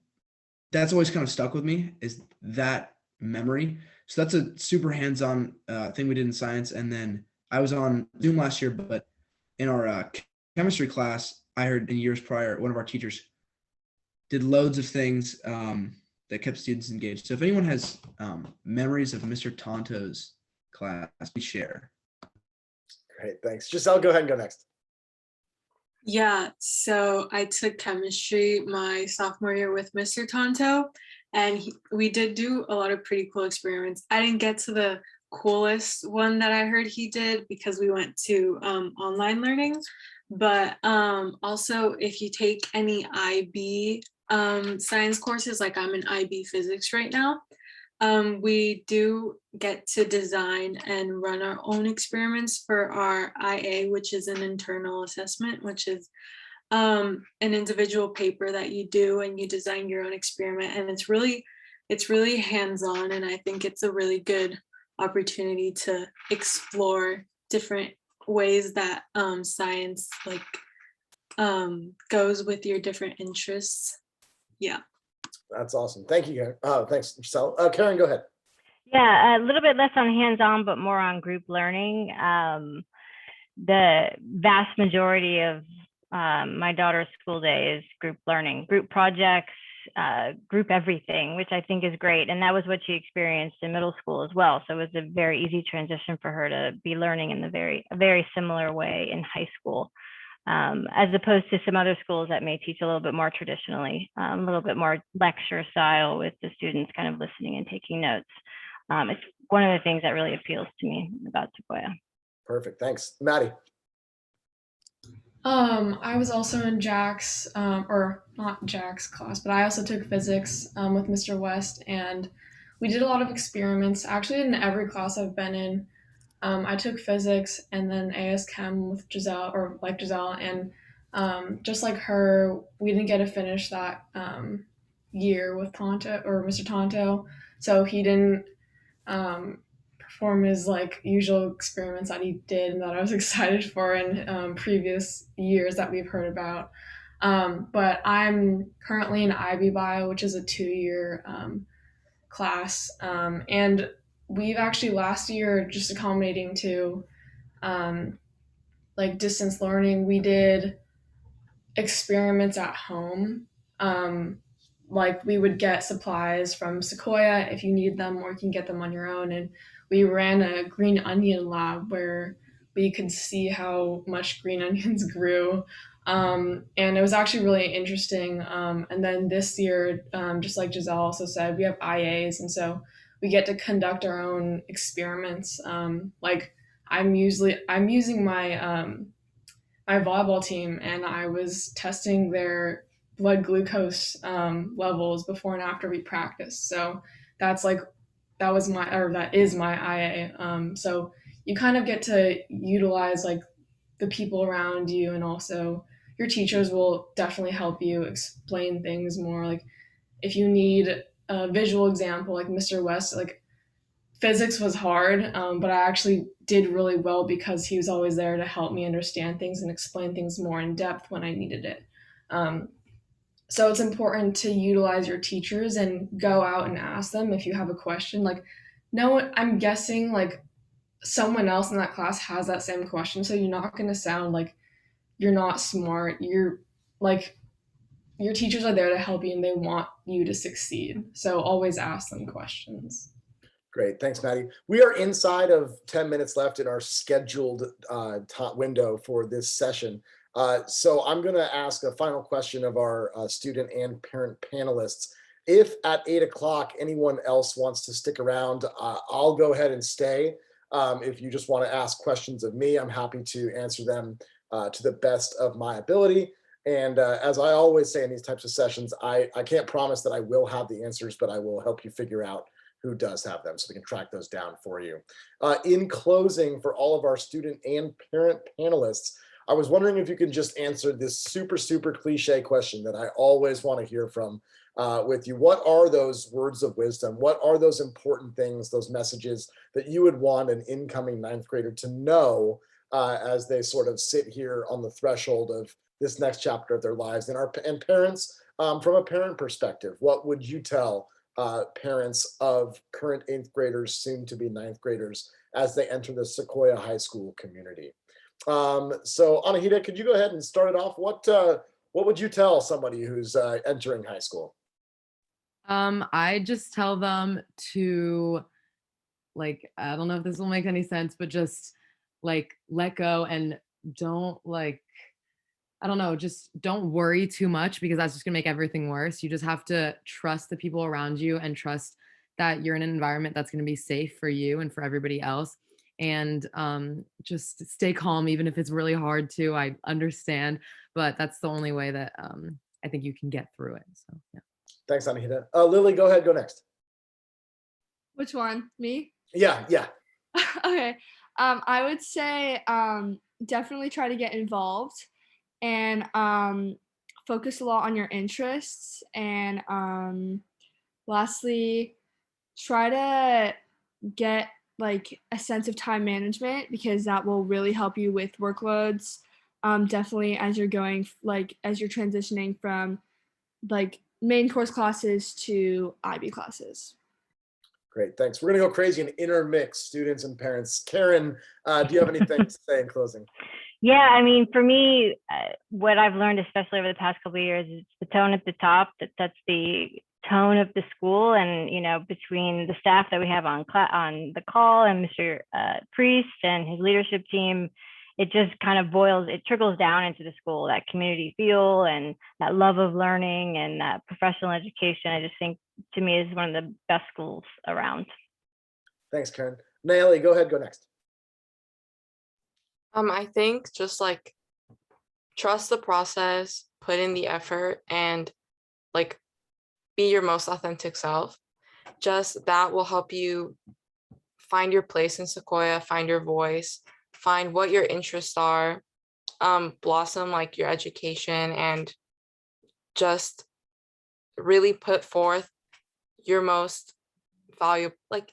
that's always kind of stuck with me, is that memory. So that's a super hands-on thing we did in science. And then I was on Zoom last year, but in our chemistry class, I heard in years prior, one of our teachers did loads of things that kept students engaged. So if anyone has memories of Mr. Tonto's class, please share. Great, thanks. Giselle, go ahead and go next. Yeah, so I took chemistry my sophomore year with Mr. Tonto, and we did do a lot of pretty cool experiments. I didn't get to the coolest one that I heard he did because we went to online learning, but also if you take any IB science courses, like I'm in IB physics right now, we do get to design and run our own experiments for our IA, which is an internal assessment, which is an individual paper that you do and you design your own experiment. And it's really hands-on. And I think it's a really good opportunity to explore different ways that science goes with your different interests. Yeah. That's awesome. Thank you, Karen. Thanks, Giselle. Karen, go ahead. Yeah, a little bit less on hands-on, but more on group learning. The vast majority of my daughter's school day is group learning, group projects, group everything, which I think is great. And that was what she experienced in middle school as well. So it was a very easy transition for her to be learning in a very similar way in high school. as opposed to some other schools that may teach a little bit more traditionally, a little bit more lecture style with the students kind of listening and taking notes. It's one of the things that really appeals to me about Sequoia. Perfect. Thanks. Maddie. I was also in Jack's, or not Jack's class, but I also took physics with Mr. West, and we did a lot of experiments. Actually, in every class I've been in, I took physics and then AS Chem with Giselle, or like Giselle, and just like her, we didn't get to finish that year with Tonto or Mr. Tonto, so he didn't perform his like usual experiments that he did and that I was excited for in previous years that we've heard about. But I'm currently in IB Bio, which is a 2-year class, and we've actually last year, just accommodating to like distance learning, we did experiments at home. Like we would get supplies from Sequoia if you need them, or you can get them on your own. And we ran a green onion lab where we could see how much green onions grew. And it was actually really interesting. And then this year, just like Giselle also said, we have IAs. And so we get to conduct our own experiments. Like I'm using my, my volleyball team, and I was testing their blood glucose levels before and after we practice. So that's like, that is my IA. So you kind of get to utilize like the people around you, and also your teachers will definitely help you explain things more. Like if you need a visual example, like Mr. West, like physics was hard, but I actually did really well because he was always there to help me understand things and explain things more in depth when I needed it. So it's important to utilize your teachers and go out and ask them if you have a question. Like, no, I'm guessing like someone else in that class has that same question, so you're not going to sound like you're not smart. You're like, your teachers are there to help you and they want you to succeed. So always ask them questions. Great. Thanks, Maddie. We are inside of 10 minutes left in our scheduled window for this session. So I'm going to ask a final question of our student and parent panelists. If at 8 o'clock anyone else wants to stick around, I'll go ahead and stay. If you just want to ask questions of me, I'm happy to answer them to the best of my ability. And as I always say in these types of sessions, I can't promise that I will have the answers, but I will help you figure out who does have them so we can track those down for you. In closing, for all of our student and parent panelists, I was wondering if you could just answer this super, super cliche question that I always want to hear from with you. What are those words of wisdom? What are those important things, those messages that you would want an incoming 9th grader to know as they sort of sit here on the threshold of this next chapter of their lives? And parents, from a parent perspective, what would you tell parents of current 8th graders, soon to be 9th graders, as they enter the Sequoia High School community? So Anahita, could you go ahead and start it off? What would you tell somebody who's entering high school? I just tell them to, like, I don't know if this will make any sense, but just like let go and don't I don't know, just don't worry too much, because that's just gonna make everything worse. You just have to trust the people around you and trust that you're in an environment that's gonna be safe for you and for everybody else. And just stay calm, even if it's really hard to, I understand, but that's the only way that I think you can get through it. So yeah. Thanks, Anahita. Lily, go ahead, go next. Which one? Me? Yeah. Okay. I would say definitely try to get involved and focus a lot on your interests. And lastly, try to get like a sense of time management, because that will really help you with workloads. Definitely as you're going, like as you're transitioning from like main course classes to IB classes. Great, thanks. We're gonna go crazy and intermix students and parents. Karen, do you have anything to say in closing? Yeah, I mean, for me, what I've learned, especially over the past couple of years, is the tone at the top that sets the tone of the school. And, you know, between the staff that we have on the call and Mr. Priest and his leadership team, it just kind of it trickles down into the school, that community feel and that love of learning and that professional education. I just think, to me, is one of the best schools around. Thanks, Karen. Naomi, go ahead, go next. I think just like trust the process, put in the effort, and like be your most authentic self. Just that will help you find your place in Sequoia, find your voice, find what your interests are, blossom like your education, and just really put forth your most valuable, like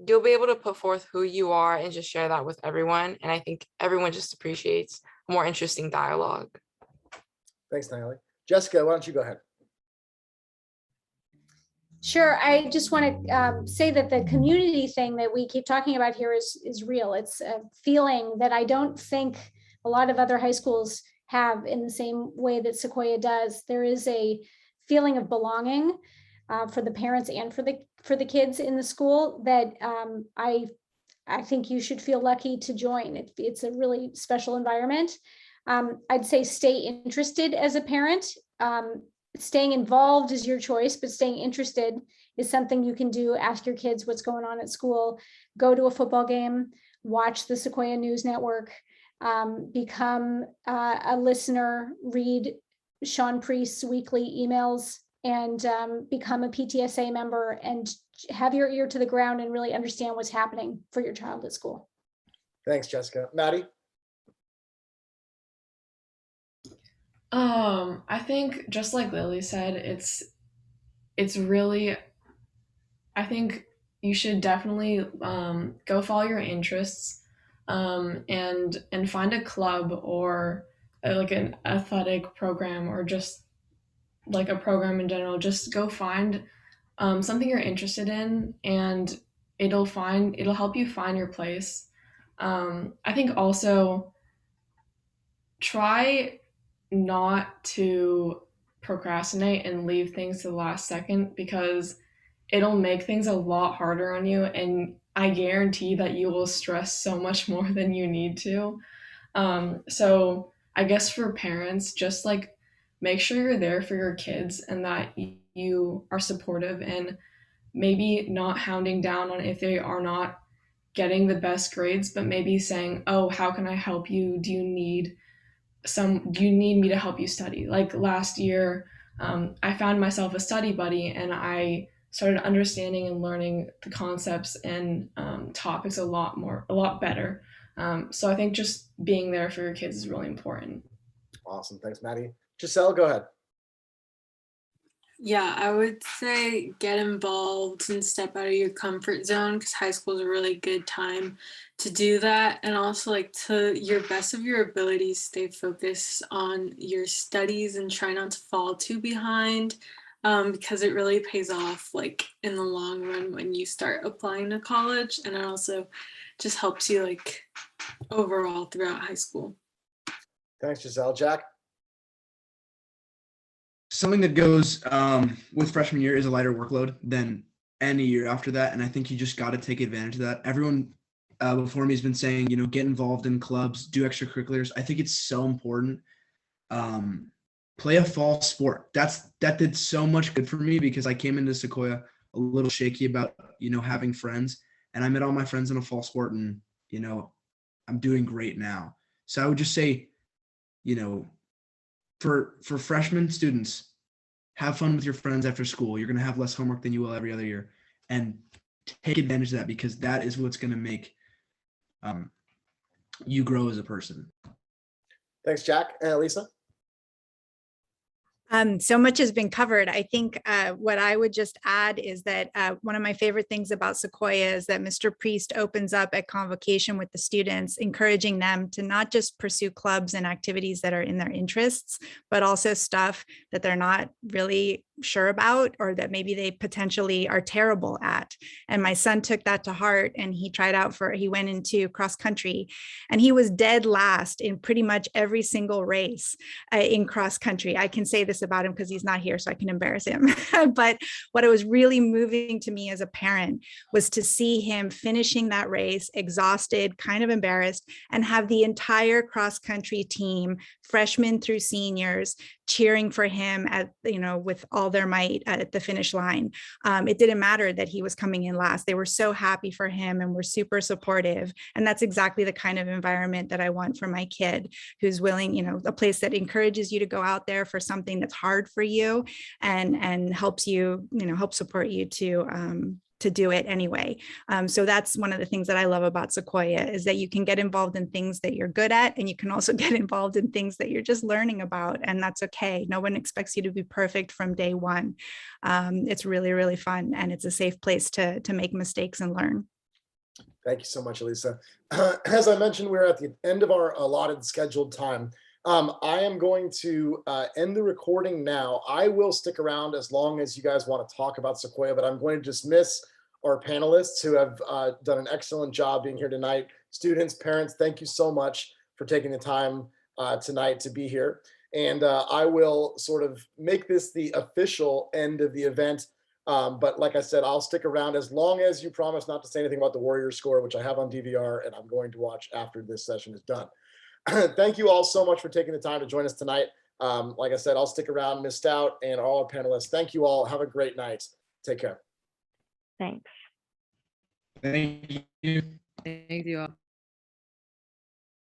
you'll be able to put forth who you are and just share that with everyone. And I think everyone just appreciates a more interesting dialogue. Thanks, Naomi. Jessica, why don't you go ahead? Sure. I just want to say that the community thing that we keep talking about here is real. It's a feeling that I don't think a lot of other high schools have in the same way that Sequoia does. There is a feeling of belonging for the parents and for the kids in the school that I think you should feel lucky to join. It's a really special environment. I'd say stay interested as a parent. Staying involved is your choice, but staying interested is something you can do. Ask your kids what's going on at school, go to a football game, watch the Sequoia News Network, become a listener, read Sean Priest's weekly emails, and become a PTSA member and have your ear to the ground and really understand what's happening for your child at school. Thanks, Jessica. Maddie? I think just like Lily said, it's really, I think you should definitely go follow your interests and find a club or like an athletic program or just like a program in general. Just go find something you're interested in, and it'll help you find your place. I think also try not to procrastinate and leave things to the last second, because it'll make things a lot harder on you, and I guarantee that you will stress so much more than you need to. So I guess for parents, just like make sure you're there for your kids and that you are supportive, and maybe not hounding down on if they are not getting the best grades, but maybe saying, oh, how can I help you? Do you need me to help you study? Like last year, I found myself a study buddy, and I started understanding and learning the concepts and topics a lot better. So I think just being there for your kids is really important. Awesome. Thanks, Maddie. Giselle, go ahead. Yeah, I would say get involved and step out of your comfort zone, because high school is a really good time to do that. And also, like, to your best of your abilities, stay focused on your studies and try not to fall too behind, because it really pays off like in the long run when you start applying to college. And it also just helps you like overall throughout high school. Thanks, Giselle. Jack? Something that goes with freshman year is a lighter workload than any year after that. And I think you just got to take advantage of that. Everyone before me has been saying, get involved in clubs, do extracurriculars. I think it's so important. Play a fall sport. That did so much good for me, because I came into Sequoia a little shaky about, having friends, and I met all my friends in a fall sport, and, I'm doing great now. So I would just say, for freshman students, have fun with your friends after school. You're going to have less homework than you will every other year, and take advantage of that, because that is what's going to make you grow as a person. Thanks, Jack. Lisa? So much has been covered. I think what I would just add is that one of my favorite things about Sequoia is that Mr. Priest opens up at convocation with the students, encouraging them to not just pursue clubs and activities that are in their interests, but also stuff that they're not really sure about, or that maybe they potentially are terrible at. And my son took that to heart, and he went into cross country, and he was dead last in pretty much every single race in cross country. I can say this about him because he's not here, so I can embarrass him. But what it was really moving to me as a parent was to see him finishing that race, exhausted, kind of embarrassed, and have the entire cross country team, freshmen through seniors, cheering for him with all their might at the finish line. It didn't matter that he was coming in last. They were so happy for him and were super supportive. And that's exactly the kind of environment that I want for my kid, who's willing, a place that encourages you to go out there for something that's hard for you and helps you, help support you to do it anyway. So that's one of the things that I love about Sequoia, is that you can get involved in things that you're good at, and you can also get involved in things that you're just learning about, and that's okay. No one expects you to be perfect from day one. It's really, really fun, and it's a safe place to make mistakes and learn. Thank you so much, Elisa. As I mentioned, we're at the end of our allotted scheduled time. I am going to end the recording now. I will stick around as long as you guys want to talk about Sequoia, but I'm going to dismiss our panelists who have done an excellent job being here tonight. Students, parents, thank you so much for taking the time tonight to be here. And I will sort of make this the official end of the event. But like I said, I'll stick around as long as you promise not to say anything about the Warriors score, which I have on DVR and I'm going to watch after this session is done. Thank you all so much for taking the time to join us tonight. Like I said, I'll stick around, Ms. Stout and all our panelists. Thank you all. Have a great night. Take care. Thanks. Thank you. Thank you all.